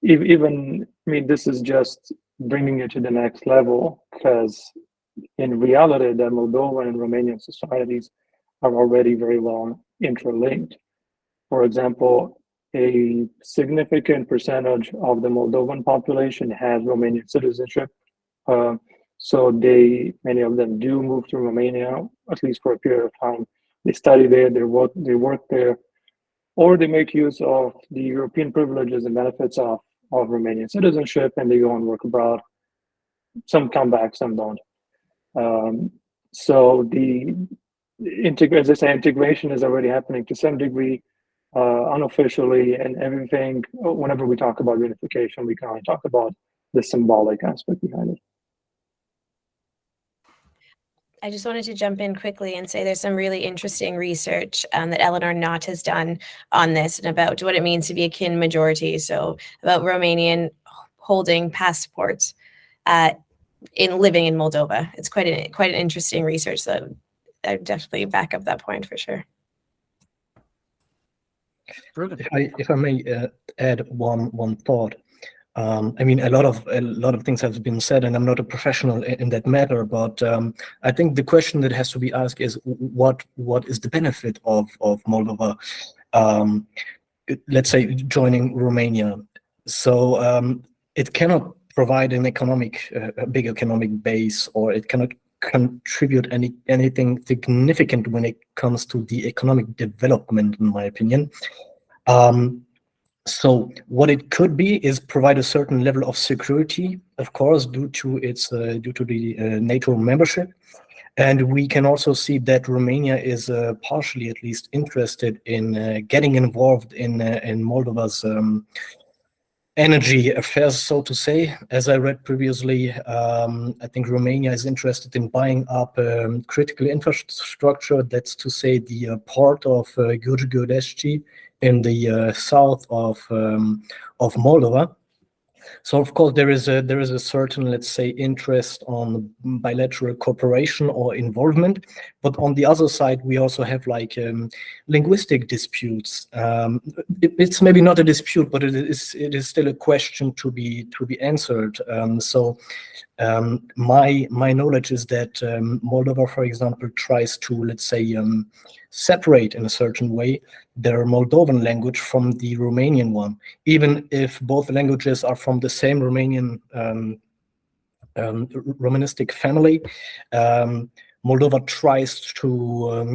even, I mean, this is just bringing it to the next level, because in reality, the Moldovan and Romanian societies are already very well interlinked. For example, a significant percentage of the Moldovan population has Romanian citizenship. So many of them do move to Romania, at least for a period of time. They study there, they work there, or they make use of the European privileges and benefits of Romanian citizenship, and they go and work abroad. Some come back, some don't. So as I say, integration is already happening to some degree, unofficially, and everything. Whenever we talk about reunification, we can only talk about the symbolic aspect behind it. I just wanted to jump in quickly and say there's some really interesting research that Eleanor Knott has done on this and about what it means to be a kin majority. So about Romanian holding passports in living in Moldova. It's quite an interesting research. So I definitely back up that point for sure. Brilliant. If I may add one thought. I mean, a lot of things have been said, and I'm not a professional in that matter. But I think the question that has to be asked is what is the benefit of Moldova, let's say, joining Romania? So it cannot provide an big economic base, or it cannot contribute anything significant when it comes to the economic development, in my opinion. So what it could be is provide a certain level of security, of course, due to the NATO membership. And we can also see that Romania is partially, at least, interested in getting involved in Moldova's energy affairs, so to say. As I read previously, I think Romania is interested in buying up critical infrastructure. That's to say, the port of Giurgiu in the south of Moldova. So of course there is a certain, let's say, interest on bilateral cooperation or involvement, but on the other side we also have like linguistic disputes. It's maybe not a dispute, but it is still a question to be answered. So my knowledge is that Moldova, for example, tries to, let's say, separate in a certain way their Moldovan language from the Romanian one, even if both languages are from the same Romanian Romanistic family. Moldova tries to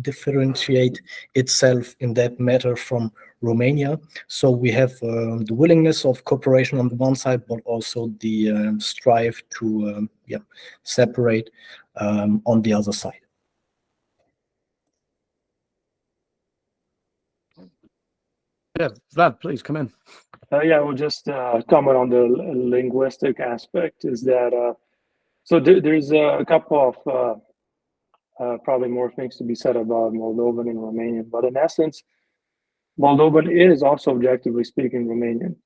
differentiate itself in that matter from Romania. So we have the willingness of cooperation on the one side, but also the strive to separate on the other side. Yeah, Vlad, please come in. Yeah, we'll just comment on the linguistic aspect. Is that so? There's a couple of probably more things to be said about Moldovan and Romanian, but in essence, Moldovan is also objectively speaking Romanian.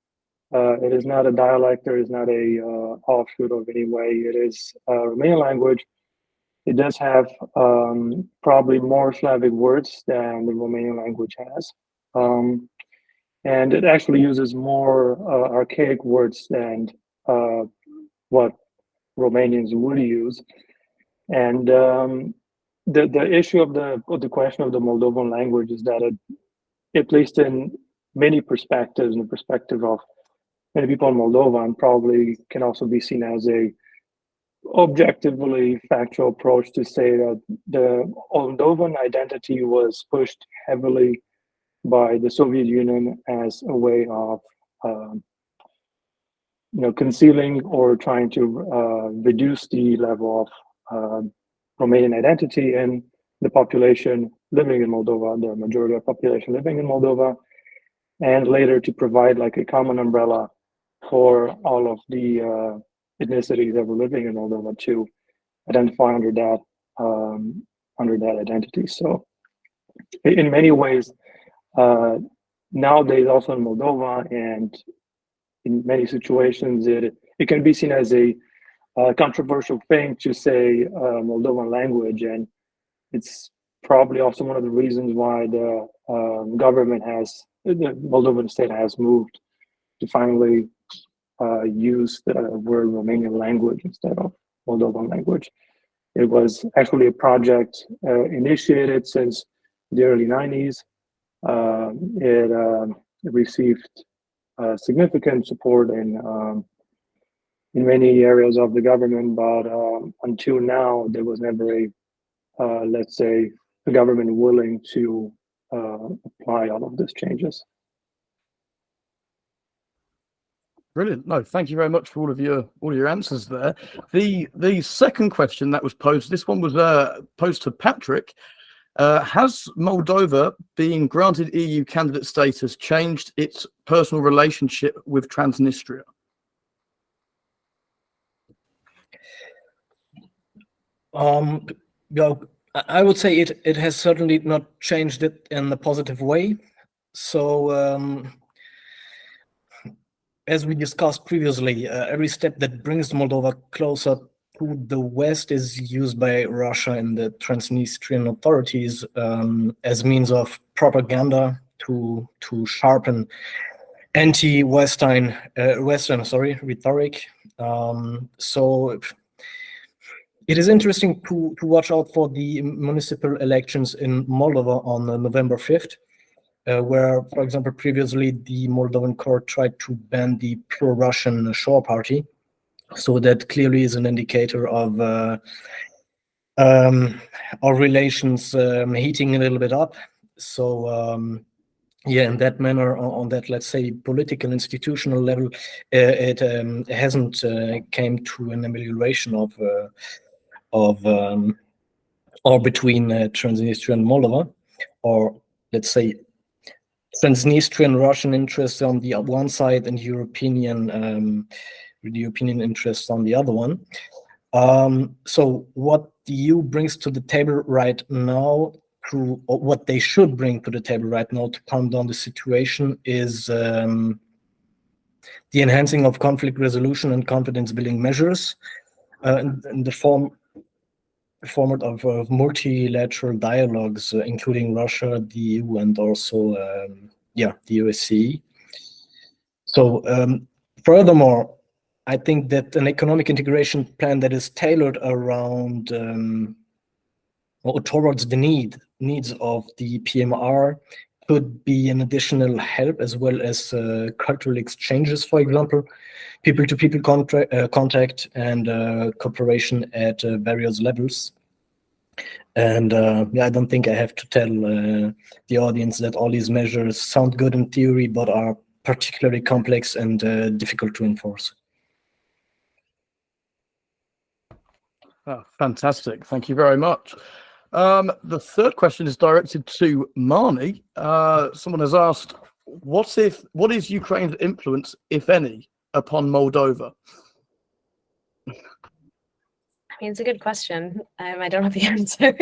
It is not a dialect, or is not a offshoot of any way. It is Romanian language. It does have probably more Slavic words than the Romanian language has. And it actually uses more archaic words than what Romanians would use. And the issue of the question of the Moldovan language is that at least in many perspectives, in the perspective of many people in Moldova, and probably can also be seen as a objectively factual approach to say that the Moldovan identity was pushed heavily by the Soviet Union as a way of concealing or trying to reduce the level of Romanian identity in the population living in Moldova, the majority of population living in Moldova, and later to provide like a common umbrella for all of the ethnicities that were living in Moldova to identify under that identity. So in many ways, nowadays also in Moldova and in many situations, it can be seen as a controversial thing to say Moldovan language, and it's probably also one of the reasons why the Moldovan state has moved to finally use the word Romanian language instead of Moldovan language. It was actually a project initiated since the early 90s. It received significant support in many areas of the government, but until now, there was never a, let's say, a government willing to apply all of these changes. Brilliant. No, thank you very much for all of your answers there. The second question that was posed, this one was posed to Patrick. Has Moldova, being granted EU candidate status, changed its personal relationship with Transnistria? Yeah, I would say it has certainly not changed it in a positive way. So as we discussed previously, every step that brings Moldova closer to the West is used by Russia and the Transnistrian authorities as means of propaganda to sharpen anti-Western rhetoric. So it is interesting to watch out for the municipal elections in Moldova on November 5th. Where, for example, previously the Moldovan court tried to ban the pro-Russian Shore Party. So that clearly is an indicator of our relations heating a little bit up. So yeah, in that manner, on that, let's say, political institutional level, it hasn't came to an amelioration of or between Transnistria and Moldova, or let's say Transnistrian Russian interests on the one side and Europinian interests on the other one. So what the EU brings to the table right now, or what they should bring to the table right now to calm down the situation, is the enhancing of conflict resolution and confidence building measures in the format of multilateral dialogues, including Russia, the EU, and also the OSCE. So furthermore, I think that an economic integration plan that is tailored around or towards the needs of the PMR could be an additional help, as well as cultural exchanges, for example, people-to-people contact and cooperation at various levels. And yeah, I don't think I have to tell the audience that all these measures sound good in theory, but are particularly complex and difficult to enforce. Oh, fantastic. Thank you very much. The third question is directed to Marnie. Someone has asked, what is Ukraine's influence, if any, upon Moldova? mean, it's a good question. I don't have the answer.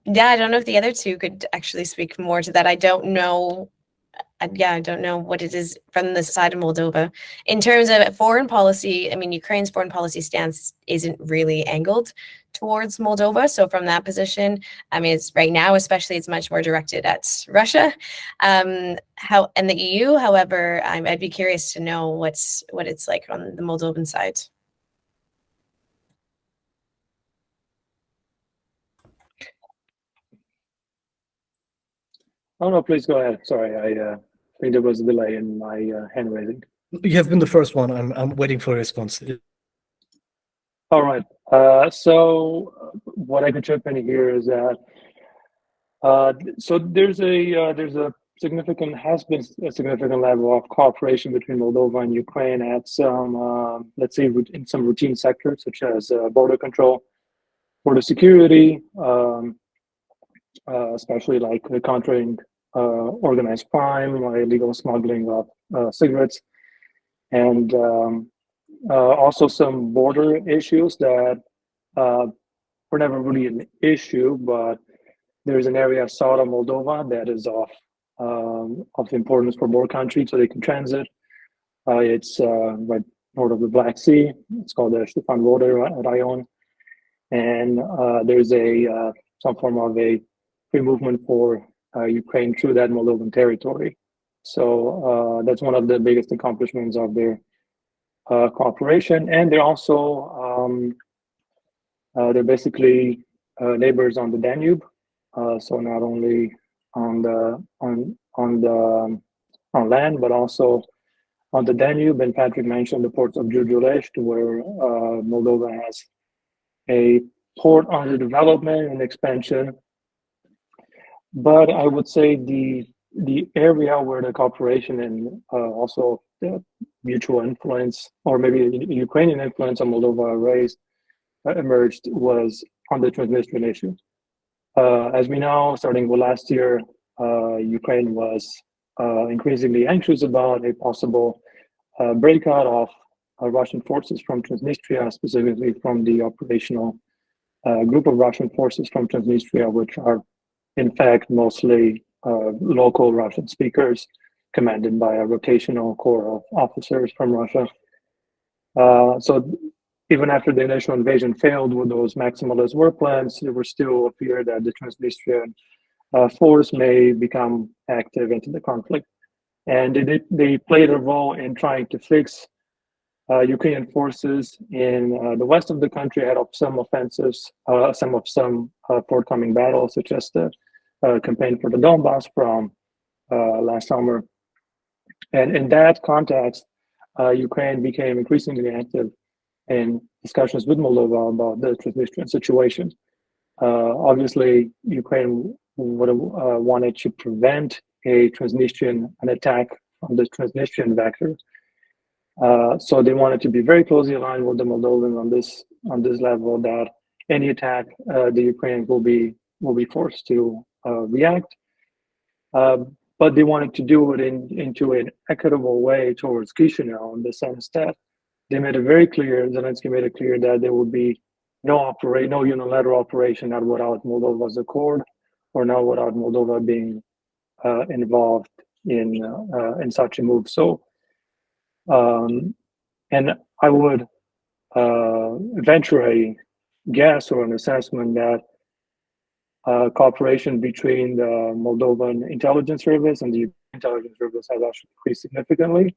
Yeah, I don't know if the other two could actually speak more to that. I don't know. Yeah, I don't know what it is from the side of Moldova. In terms of foreign policy, I mean, Ukraine's foreign policy stance isn't really angled towards Moldova. So from that position, I mean, it's right now, especially, it's much more directed at Russia. And the EU, however, I'd be curious to know what it's like on the Moldovan side. Oh no, please go ahead. Sorry, I think there was a delay in my hand raising. You have been the first one. I'm waiting for a response. All right. So what I could jump in here is that so there's a significant level of cooperation between Moldova and Ukraine at some let's say in some routine sectors such as border control, border security, especially like countering organized crime, illegal smuggling of cigarettes, and also some border issues that were never really an issue, but there's an area south of Moldova that is of importance for both countries, so they can transit. It's right north of the Black Sea. It's called the Stefan Border Rayon, and there's some form of a free movement for Ukraine through that Moldovan territory. So that's one of the biggest accomplishments of their cooperation, and they're also they're basically neighbors on the Danube. So not only on land, but also on the Danube. And Patrick mentioned the ports of Giurgiulești, where Moldova has a port under development and expansion. But I would say the area where the cooperation and also the mutual influence, or maybe Ukrainian influence on Moldova emerged was on the Transnistrian issue. As we know, starting with last year, Ukraine was increasingly anxious about a possible breakout of Russian forces from Transnistria, specifically from the operational group of Russian forces from Transnistria, which are in fact mostly local Russian speakers, commanded by a rotational corps of officers from Russia. So even after the initial invasion failed with those maximalist war plans, there was still a fear that the Transnistrian force may become active into the conflict. And they played a role in trying to fix Ukrainian forces in the west of the country ahead of some offensives, some forthcoming battles, such as the campaign for the Donbass from last summer. And in that context, Ukraine became increasingly active in discussions with Moldova about the Transnistrian situation. Obviously, Ukraine would have wanted to prevent an attack from the Transnistrian vector. So they wanted to be very closely aligned with the Moldovans on this level, that any attack, the Ukrainians will be forced to react. But they wanted to do it into an equitable way towards Chisinau, in the sense that they made it very clear, Zelensky made it clear, that there would be no unilateral operation, not without Moldova's accord, or not without Moldova being involved in such a move. So, and I would venture a guess or an assessment that cooperation between the Moldovan intelligence service and the intelligence service has actually increased significantly,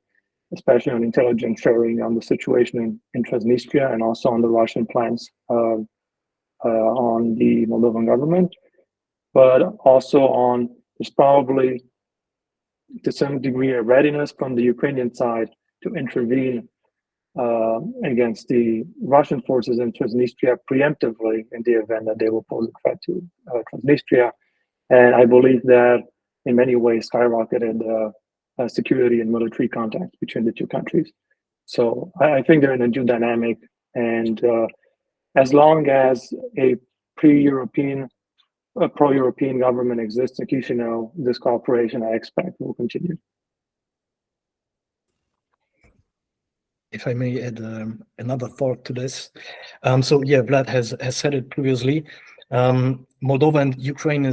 especially on intelligence sharing on the situation in Transnistria, and also on the Russian plans on the Moldovan government. But also there's probably to some degree a readiness from the Ukrainian side to intervene against the Russian forces in Transnistria preemptively in the event that they will pose a threat to Transnistria. And I believe that in many ways skyrocketed security and military contacts between the two countries. So I think they're in a new dynamic, and as long as a pro-European government exists in Chisinau, this cooperation, I expect, will continue. if I may add another thought to this. So yeah, Vlad has said it previously. Moldova and Ukraine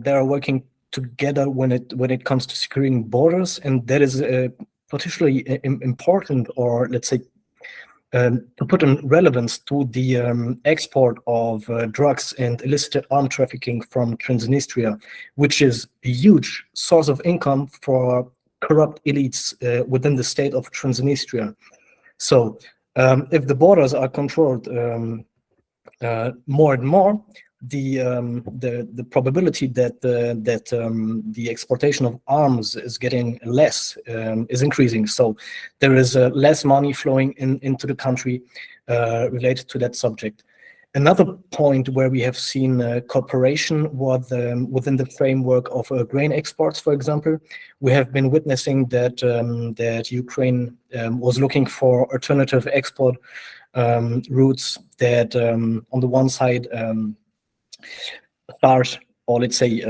they are working together when it comes to securing borders, and that is particularly important, or let's say to put in relevance to the export of drugs and illicit arm trafficking from Transnistria, which is a huge source of income for corrupt elites within the state of Transnistria. So if the borders are controlled more and more, the probability that the exportation of arms is getting less is increasing. So there is less money flowing into the country related to that subject. Another point where we have seen cooperation was within the framework of grain exports, for example. We have been witnessing that that Ukraine was looking for alternative export routes that, on the one side, start, or let's say,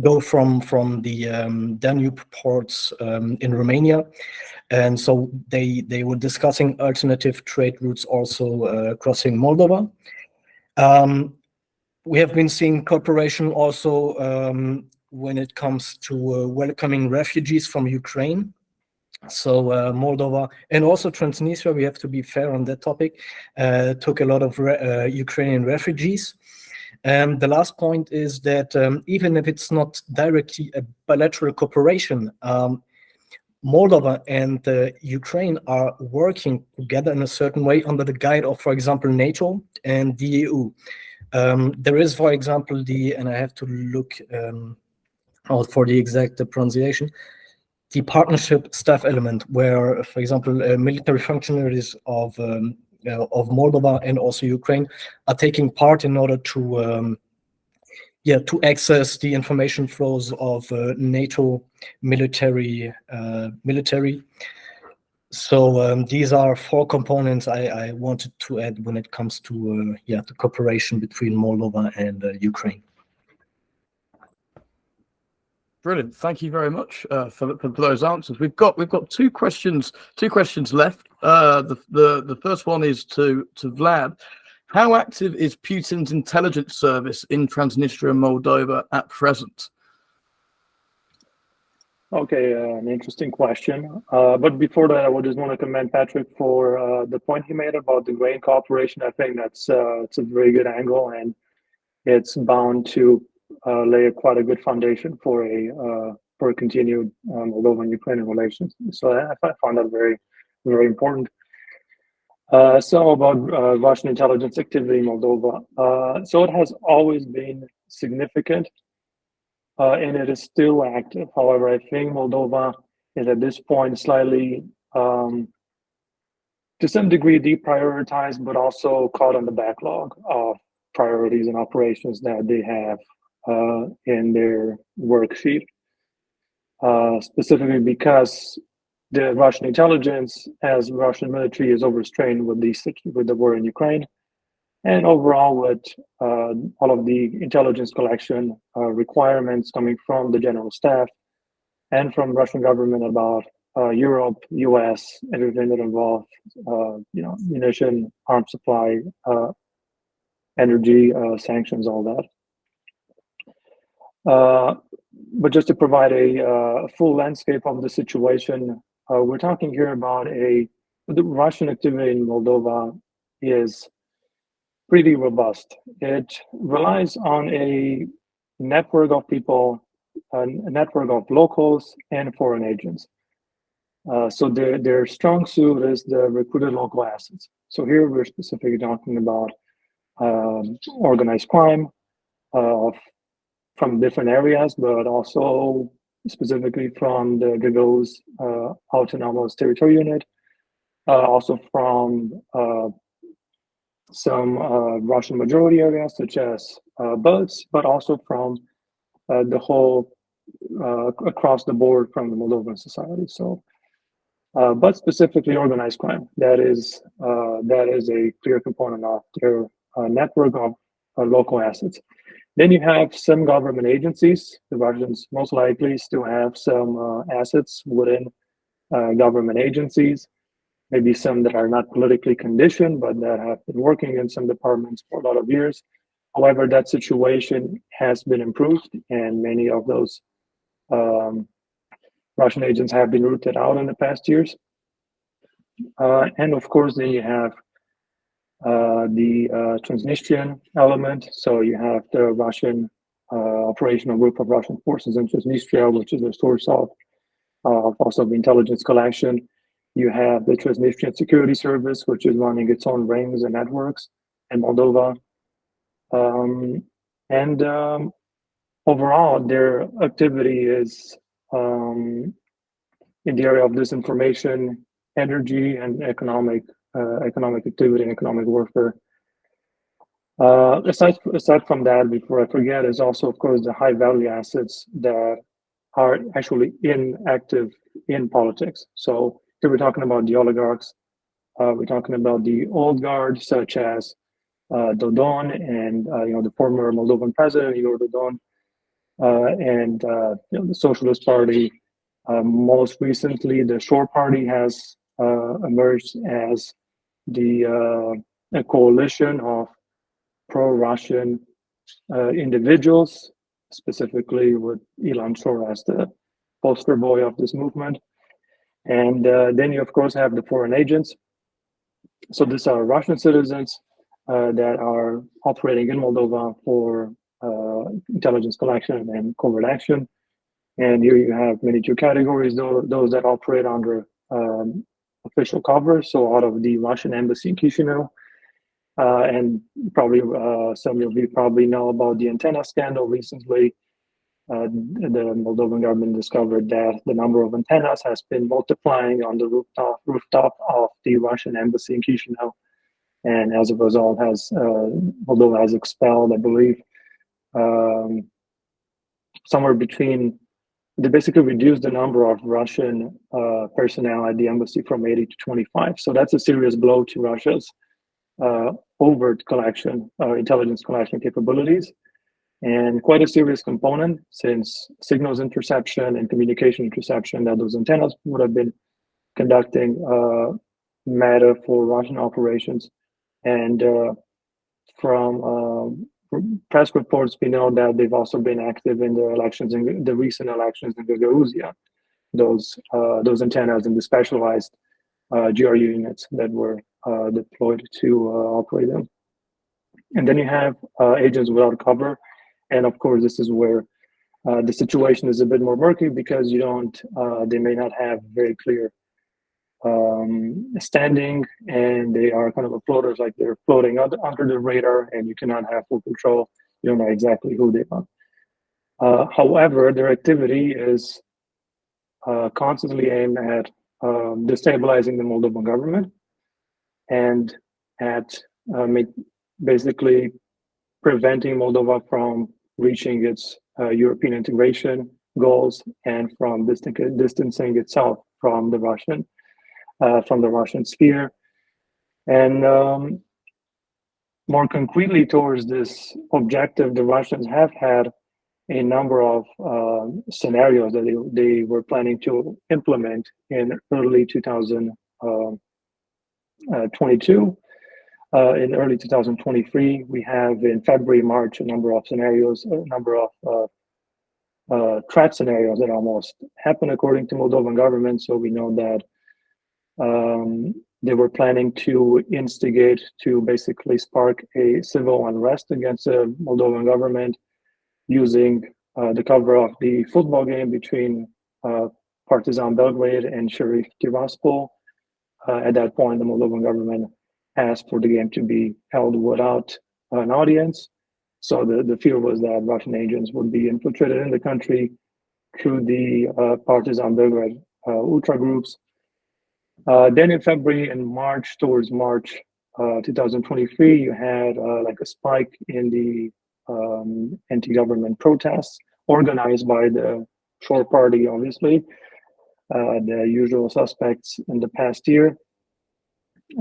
go from the Danube ports in Romania. And so they were discussing alternative trade routes also crossing Moldova. We have been seeing cooperation also when it comes to welcoming refugees from Ukraine. So Moldova and also Transnistria, we have to be fair on that topic, took a lot of Ukrainian refugees. And the last point is that even if it's not directly a bilateral cooperation, Moldova and Ukraine are working together in a certain way under the guide of, for example, NATO and the EU. There is, for example, and I have to look out for the exact pronunciation, the partnership staff element, where, for example, military functionaries of Moldova and also Ukraine are taking part in order to access the information flows of NATO military. So these are 4 components I wanted to add when it comes to the cooperation between Moldova and Ukraine. Brilliant. Thank you very much for those answers. We've got 2 questions left. The first one is to Vlad. How active is Putin's intelligence service in Transnistria and Moldova at present? Okay, an interesting question. But before that, I would just want to commend Patrick for the point he made about the grain cooperation. I think it's a very good angle, and it's bound to lay quite a good foundation for a continued Moldovan-Ukrainian relations. So I found that very, very important. So about Russian intelligence activity in Moldova. So it has always been significant, and it is still active. However, I think Moldova is at this point slightly, to some degree, deprioritized, but also caught on the backlog of priorities and operations that they have in their worksheet, specifically because the Russian intelligence, as Russian military, is overstrained with the war in Ukraine, and overall with all of the intelligence collection requirements coming from the general staff and from Russian government about Europe, US, everything that involves munition, arms supply, energy, sanctions, all that. But just to provide a full landscape of the situation, we're talking here about the Russian activity in Moldova is pretty robust. It relies on a network of people, a network of locals and foreign agents. So their strong suit is the recruited local assets. So here we're specifically talking about organized crime from different areas, but also specifically from the Gagos Autonomous Territory Unit, also from some Russian majority areas such as Buds, but also from the whole across the board from the Moldovan society. So, but specifically organized crime, that is a clear component of their network of local assets. Then you have some government agencies. The Russians most likely still have some assets within government agencies, maybe some that are not politically conditioned, but that have been working in some departments for a lot of years. However, that situation has been improved, and many of those Russian agents have been rooted out in the past years. And of course, then you have the Transnistrian element. So you have the Russian operational group of Russian forces in Transnistria, which is a source of also the intelligence collection. You have the Transnistrian Security Service, which is running its own rings and networks in Moldova. Overall, their activity is in the area of disinformation, energy, and economic activity and economic warfare. Aside from that, before I forget, is also, of course, the high value assets that are actually active in politics. So here we're talking about the oligarchs. We're talking about the old guard, such as Dodon and the former Moldovan president Igor Dodon, and the Socialist Party. Most recently, the Shore Party has emerged as a coalition of pro-Russian individuals, specifically with Ilan Shor as the poster boy of this movement. And then you, of course, have the foreign agents. So these are Russian citizens that are operating in Moldova for intelligence collection and covert action. And here you have many two categories, those that operate under official cover, so out of the Russian embassy in Chisinau. And probably some of you probably know about the antenna scandal recently. The Moldovan government discovered that the number of antennas has been multiplying on the rooftop of the Russian embassy in Chisinau. And as a result, Moldova has expelled, I believe, somewhere between, they basically reduced the number of Russian personnel at the embassy from 80 to 25. So that's a serious blow to Russia's overt collection, intelligence collection capabilities, and quite a serious component, since signals interception and communication interception that those antennas would have been conducting matter for Russian operations. And from press reports, we know that they've also been active in the elections, in the recent elections in Gagauzia, those antennas and the specialized GRU units that were deployed to operate them. And then you have agents without cover. And of course, this is where the situation is a bit more murky, because they may not have very clear standing, and they are kind of floaters, like they're floating under the radar, and you cannot have full control. You don't know exactly who they are. However, their activity is constantly aimed at destabilizing the Moldovan government and at basically preventing Moldova from reaching its European integration goals, and from distancing itself from the Russian sphere. And more concretely towards this objective, the Russians have had a number of scenarios that they were planning to implement in early 2022. In early 2023, we have in February, March, a number of scenarios, a number of threat scenarios that almost happened according to Moldovan government. So we know that they were planning to instigate, to basically spark a civil unrest against the Moldovan government, using the cover of the football game between Partizan Belgrade and Sheriff Tiraspol. At that point, the Moldovan government asked for the game to be held without an audience. So the fear was that Russian agents would be infiltrated in the country through the Partizan Belgrade ultra groups. Then in February and March, towards March 2023, you had like a spike in the anti-government protests organized by the Shore Party, obviously, the usual suspects in the past year.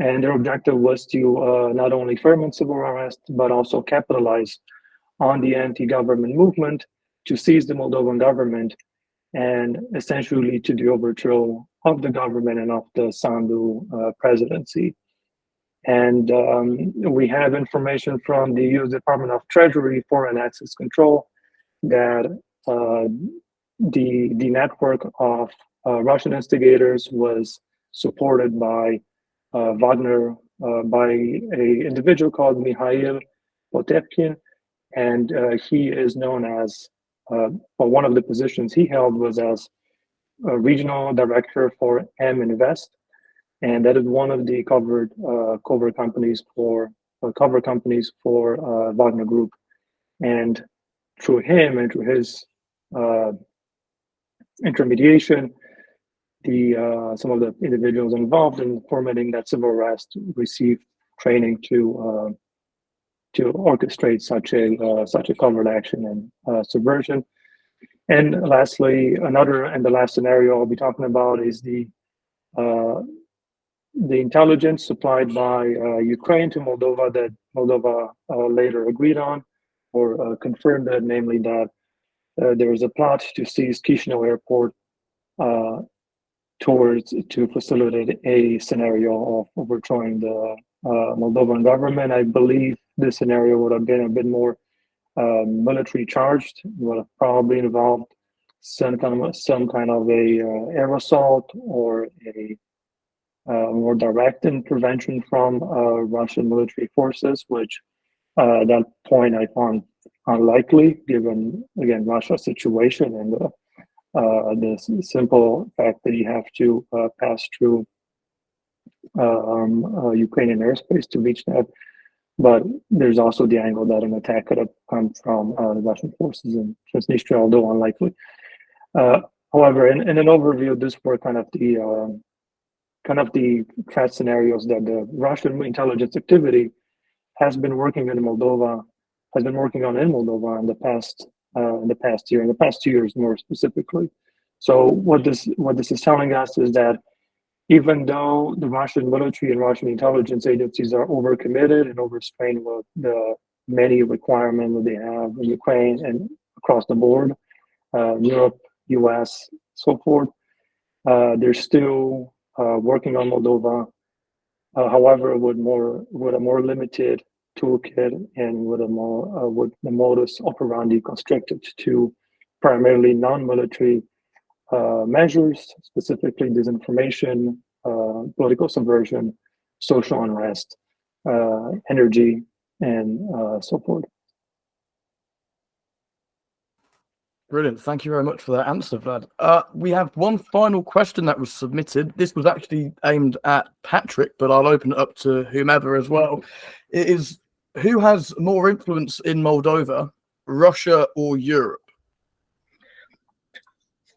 And their objective was to not only ferment civil unrest, but also capitalize on the anti-government movement to seize the Moldovan government and essentially to the overthrow the government and of the Sandu presidency. And we have information from the U.S. Department of Treasury, Foreign Access Control, that the network of Russian instigators was supported by Wagner, by an individual called Mikhail Potepkin, and he is known as, well, one of the positions he held was as regional director for M Invest, and that is one of the cover companies for Wagner Group. And through him and through his intermediation, some of the individuals involved in formatting that civil arrest received training to orchestrate such a covert action and subversion. And lastly, the last scenario I'll be talking about is the intelligence supplied by Ukraine to Moldova that Moldova later agreed on or confirmed that, namely that there is a plot to seize Chisinau Airport to facilitate a scenario of overthrowing the Moldovan government. I believe this scenario would have been a bit more military charged. It would have probably involved some kind of a air assault or a more direct intervention from Russian military forces, which at that point I found unlikely, given again Russia's situation and the simple fact that you have to pass through Ukrainian airspace to reach that. But there's also the angle that an attack could have come from the Russian forces in Transnistria, although unlikely. However, in an overview, these were kind of the threat scenarios that the Russian intelligence activity has been working on in Moldova in the past year, in the past 2 years more specifically. So what this is telling us is that even though the Russian military and Russian intelligence agencies are overcommitted and overstrained with the many requirements that they have in Ukraine and across the board, Europe, US, so forth, they're still working on Moldova. However, with a more limited toolkit and with the modus operandi constricted to primarily non-military measures, specifically disinformation, political subversion, social unrest, energy, and so forth. Brilliant. Thank you very much for that answer, Vlad. We have one final question that was submitted. This was actually aimed at Patrick, but I'll open it up to whomever as well. It is, who has more influence in Moldova, Russia or Europe?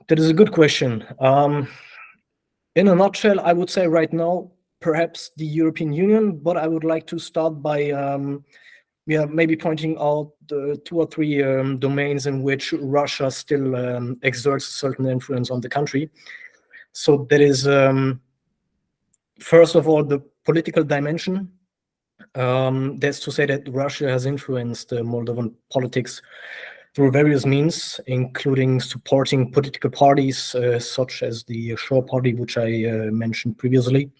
That is a good question. In a nutshell, I would say right now, perhaps the European Union, but I would like to start by maybe pointing out the 2 or 3 domains in which Russia still exerts a certain influence on the country. So that is, first of all, the political dimension. That's to say that Russia has influenced Moldovan politics through various means, including supporting political parties such as the Shore Party, which I mentioned previously,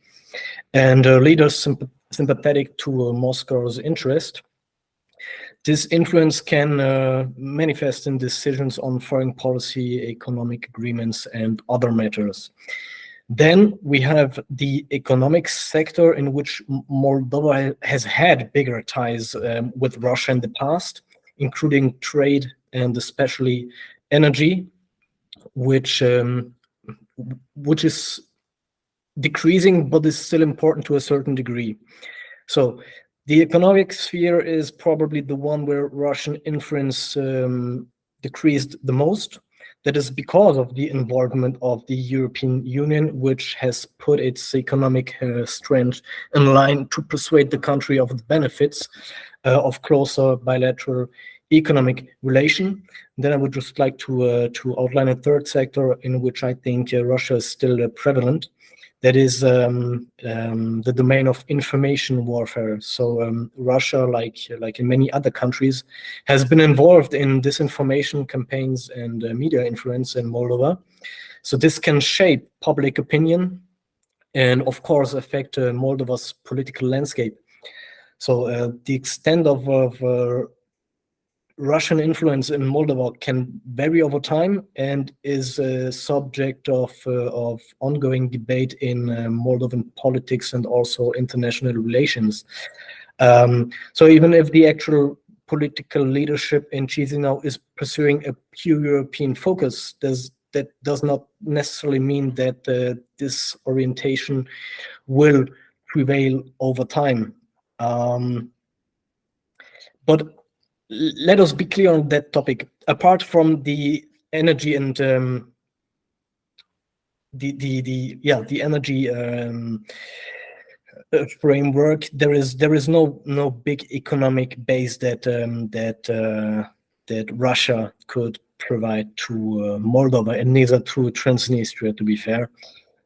and leaders sympathetic to Moscow's interest. This influence can manifest in decisions on foreign policy, economic agreements, and other matters. Then we have the economic sector, in which Moldova has had bigger ties with Russia in the past, including trade and especially energy, which is decreasing but is still important to a certain degree. So the economic sphere is probably the one where Russian influence decreased the most. That is because of the involvement of the European Union, which has put its economic strength in line to persuade the country of the benefits of closer bilateral economic relation. Then I would just like to outline a third sector in which I think Russia is still prevalent. That is the domain of information warfare. So Russia, like in many other countries, has been involved in disinformation campaigns and media influence in Moldova. So this can shape public opinion and, of course, affect Moldova's political landscape. So the extent of Russian influence in Moldova can vary over time and is a subject of ongoing debate in Moldovan politics and also international relations. So even if the actual political leadership in Chisinau is pursuing a pure European focus, that does not necessarily mean that this orientation will prevail over time. But let us be clear on that topic. Apart from the energy and the energy framework, there is no big economic base that Russia could provide to Moldova, and neither to Transnistria, to be fair.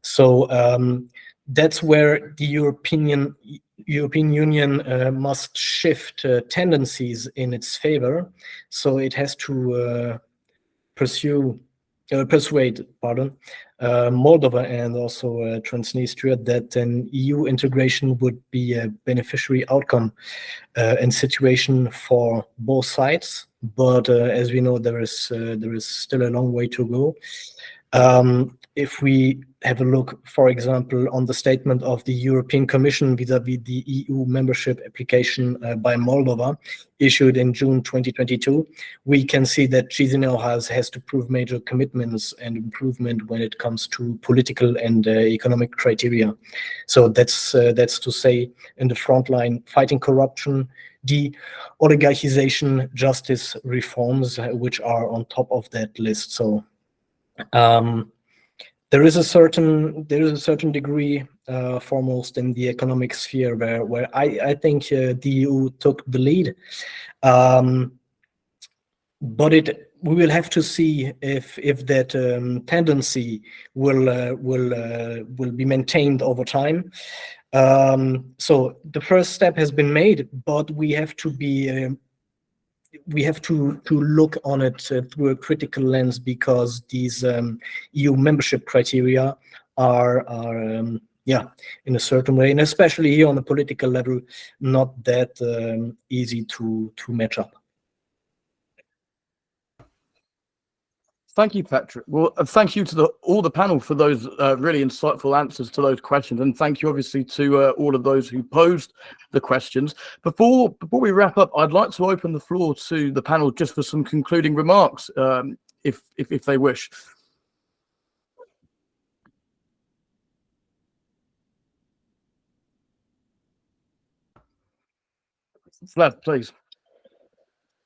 So that's where the European Union must shift tendencies in its favor. So it has to persuade Moldova and also Transnistria that an EU integration would be a beneficiary outcome and situation for both sides. But as we know, there is still a long way to go. If we have a look, for example, on the statement of the European Commission vis-à-vis the EU membership application by Moldova, issued in June 2022, we can see that Chisinau has to prove major commitments and improvement when it comes to political and economic criteria. So that's to say, in the front line, fighting corruption, de-oligarchization, justice reforms, which are on top of that list. So there is a certain degree, foremost in the economic sphere, where I think the EU took the lead, but we will have to see if that tendency will be maintained over time. So the first step has been made, but we have to be. We have to look on it through a critical lens, because these EU membership criteria are in a certain way, and especially here on the political level, not that easy to match up. Thank you, Patrick. Well, thank you to all the panel for those really insightful answers to those questions, and thank you obviously to all of those who posed the questions. Before we wrap up, I'd like to open the floor to the panel just for some concluding remarks, if they wish. Vlad, please.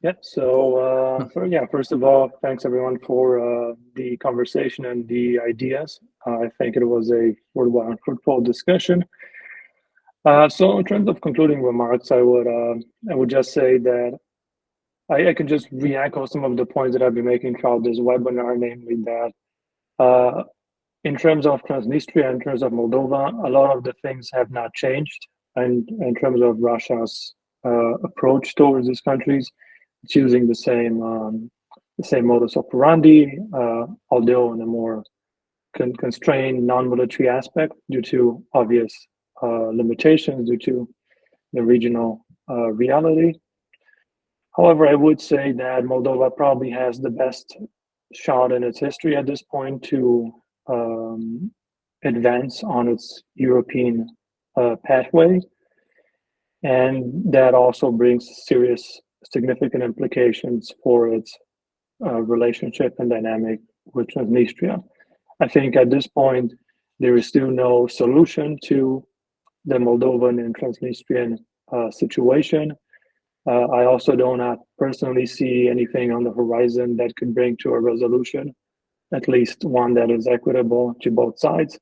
Yeah, so first of all, thanks everyone for the conversation and the ideas. I think it was a worthwhile and fruitful discussion. So in terms of concluding remarks, I would just say that I can just re-echo some of the points that I've been making throughout this webinar, namely that in terms of Transnistria, in terms of Moldova, a lot of the things have not changed, and in terms of Russia's approach towards these countries, it's using the same modus operandi, although in a more constrained non-military aspect due to obvious limitations due to the regional reality. However, I would say that Moldova probably has the best shot in its history at this point to advance on its European pathway, and that also brings serious significant implications for its relationship and dynamic with Transnistria. I think at this point, there is still no solution to the Moldovan and Transnistrian situation. I also do not personally see anything on the horizon that could bring to a resolution, at least one that is equitable to both sides.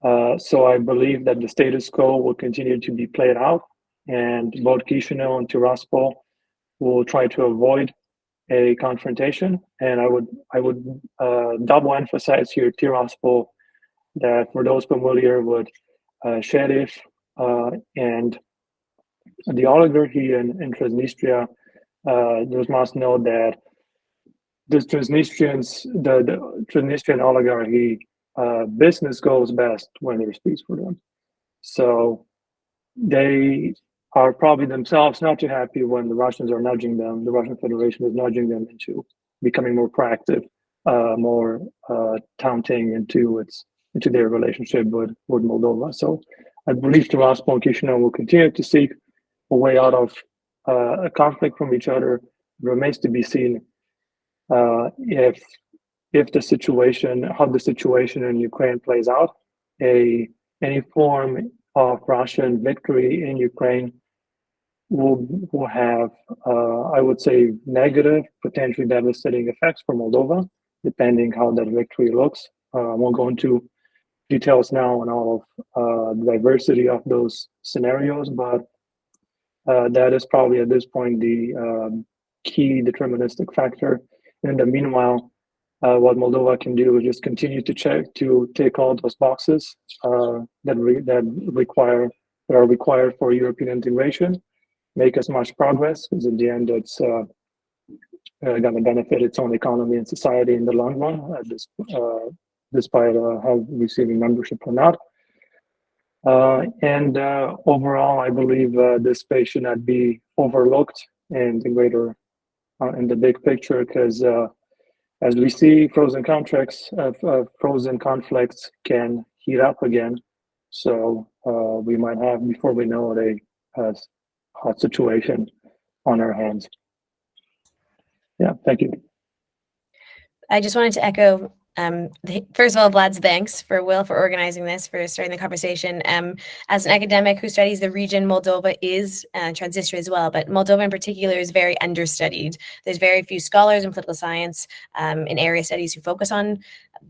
So I believe that the status quo will continue to be played out, and both Chisinau and Tiraspol will try to avoid a confrontation. And I would double emphasize here Tiraspol, that for those familiar with Sheriff and the oligarchy in Transnistria, those must know that the Transnistrian oligarchy business goes best when there's peace for them. So they are probably themselves not too happy when the Russians are nudging them. The Russian Federation is nudging them into becoming more proactive, more taunting into their relationship with Moldova. So I believe Tiraspol and Chisinau will continue to seek a way out of a conflict from each other. It remains to be seen if the situation, how the situation in Ukraine plays out. Any form of Russian victory in Ukraine will have, I would say, negative, potentially devastating effects for Moldova, depending how that victory looks. I won't go into details now on all of the diversity of those scenarios, but that is probably at this point the key deterministic factor. And in the meanwhile, what Moldova can do is just continue to take all those boxes that are required for European integration, make as much progress, because in the end, it's going to benefit its own economy and society in the long run, despite receiving membership or not. And overall, I believe this space should not be overlooked in the big picture, because as we see, frozen conflicts can heat up again. So we might have, before we know it, a hot situation on our hands. Yeah, thank you. I just wanted to echo, first of all, Vlad's thanks for Will for organizing this, for starting the conversation. As an academic who studies the region, Moldova is Transnistria as well, but Moldova in particular is very understudied. There's very few scholars in political science in area studies who focus on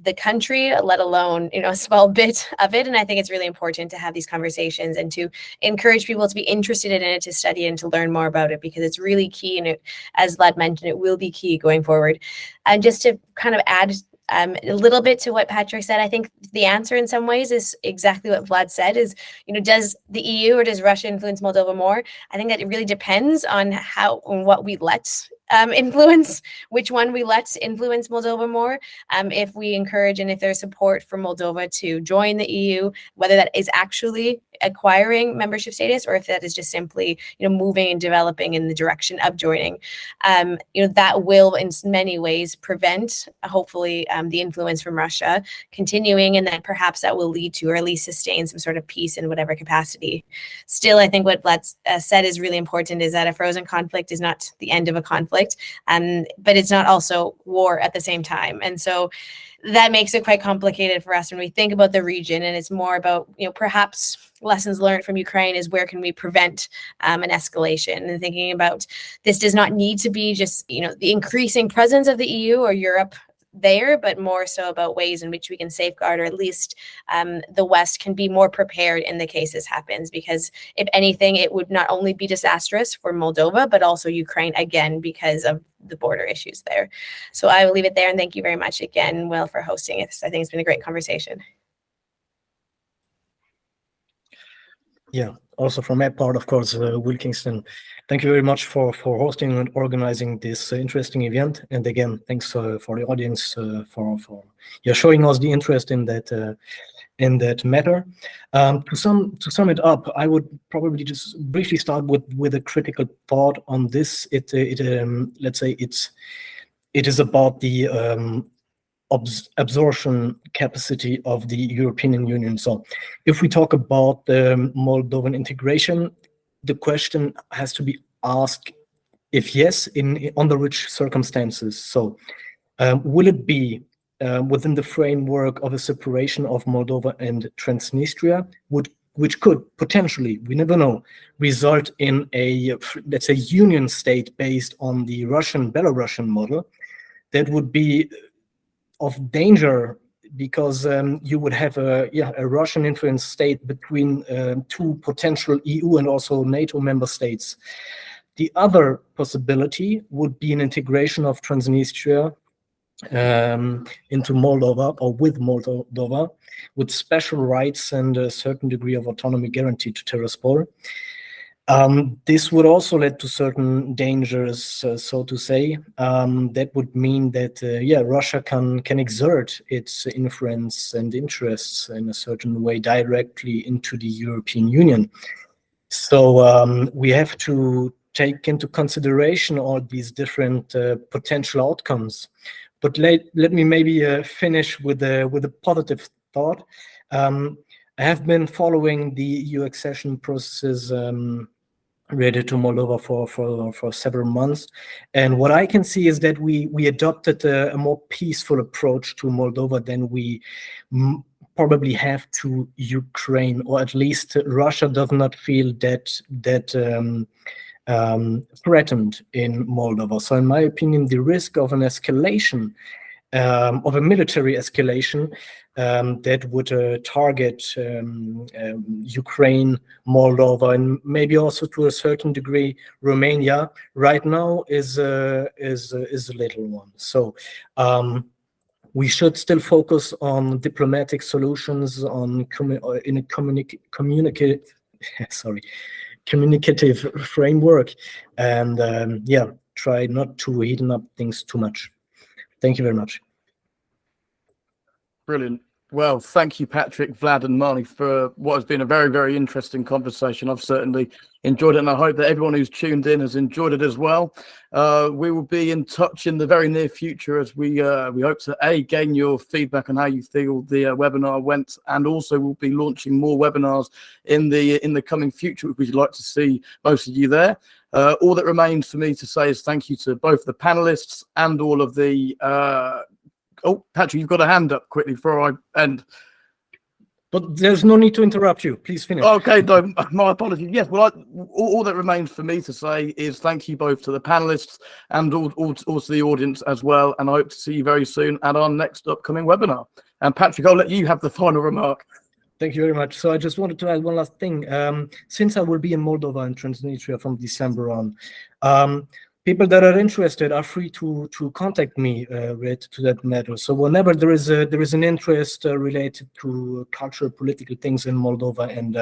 the country, let alone, a small bit of it. And I think it's really important to have these conversations and to encourage people to be interested in it, to study and to learn more about it, because it's really key. And as Vlad mentioned, it will be key going forward. And just to kind of add a little bit to what Patrick said, I think the answer in some ways is exactly what Vlad said is, does the EU or does Russia influence Moldova more? I think that it really depends on what we let influence, which one we let influence Moldova more. If we encourage and if there's support for Moldova to join the EU, whether that is actually acquiring membership status or if that is just simply moving and developing in the direction of joining, that will in many ways prevent hopefully the influence from Russia continuing, and then perhaps that will lead to or at least sustain some sort of peace in whatever capacity. Still, I think what Vlad said is really important, is that a frozen conflict is not the end of a conflict, but it's not also war at the same time. And so that makes it quite complicated for us when we think about the region, and it's more about, perhaps lessons learned from Ukraine is where can we prevent an escalation, and thinking about this does not need to be just, the increasing presence of the EU or Europe there, but more so about ways in which we can safeguard, or at least the West can be more prepared in the case this happens, because if anything, it would not only be disastrous for Moldova, but also Ukraine, again, because of the border issues there. So I will leave it there, and thank you very much again, Will, for hosting it. I think it's been a great conversation. Yeah, also from my part, of course, Will Kingston, thank you very much for hosting and organizing this interesting event. And again, thanks for the audience for showing us the interest in that matter. To sum it up, I would probably just briefly start with a critical thought on this. Let's say it is about the absorption capacity of the European Union. So if we talk about the Moldovan integration, the question has to be asked, if yes, on the which circumstances. So will it be within the framework of a separation of Moldova and Transnistria, which could potentially, we never know, result in a, let's say, union state based on the Belarusian model? That would be of danger, because you would have a Russian influenced state between two potential EU and also NATO member states. The other possibility would be an integration of Transnistria into Moldova, or with Moldova, with special rights and a certain degree of autonomy guaranteed to Tiraspol. This would also lead to certain dangers, so to say. That would mean that, Russia can exert its influence and interests in a certain way directly into the European Union. So we have to take into consideration all these different potential outcomes. But let me maybe finish with a positive thought. I have been following the EU accession processes related to Moldova for several months, and what I can see is that we adopted a more peaceful approach to Moldova than we probably have to Ukraine, or at least Russia does not feel that threatened in Moldova. So in my opinion, the risk of an escalation, of a military escalation that would target Ukraine, Moldova, and maybe also to a certain degree Romania, right now is a little one. So we should still focus on diplomatic solutions, on in a communicative framework, and try not to heaten up things too much. Thank you very much. Brilliant. Well, thank you, Patrick, Vlad, and Marnie, for what has been a very, very interesting conversation. I've certainly enjoyed it, and I hope that everyone who's tuned in has enjoyed it as well. We will be in touch in the very near future as we hope to gain your feedback on how you feel the webinar went, and also we'll be launching more webinars in the coming future. We'd like to see most of you there. All that remains for me to say is thank you to both the panelists and all of the. Oh, Patrick, you've got a hand up quickly before I end. But there's no need to interrupt you. Please finish. Okay, no, my apologies. Yes, well, all that remains for me to say is thank you both to the panelists and also the audience as well. And I hope to see you very soon at our next upcoming webinar. And Patrick, I'll let you have the final remark. Thank you very much. So I just wanted to add one last thing. Since I will be in Moldova and Transnistria from December on, people that are interested are free to contact me related to that matter. So whenever there is an interest related to cultural, political things in Moldova and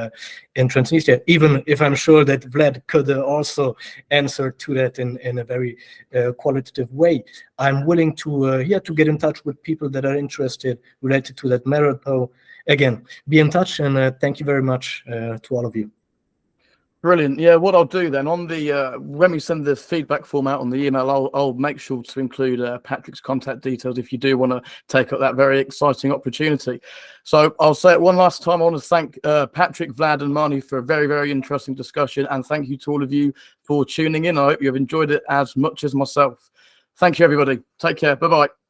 in Transnistria, even if I'm sure that Vlad could also answer to that in a very qualitative way, I'm willing to get in touch with people that are interested related to that matter. So again, be in touch, and thank you very much to all of you. Brilliant. Yeah, what I'll do then on the when we send the feedback form out on the email, I'll make sure to include Patrick's contact details if you do want to take up that very exciting opportunity. So I'll say it one last time. I want to thank Patrick, Vlad, and Marnie for a very, very interesting discussion, and thank you to all of you for tuning in. I hope you've enjoyed it as much as myself. Thank you, everybody. Take care. Bye-bye.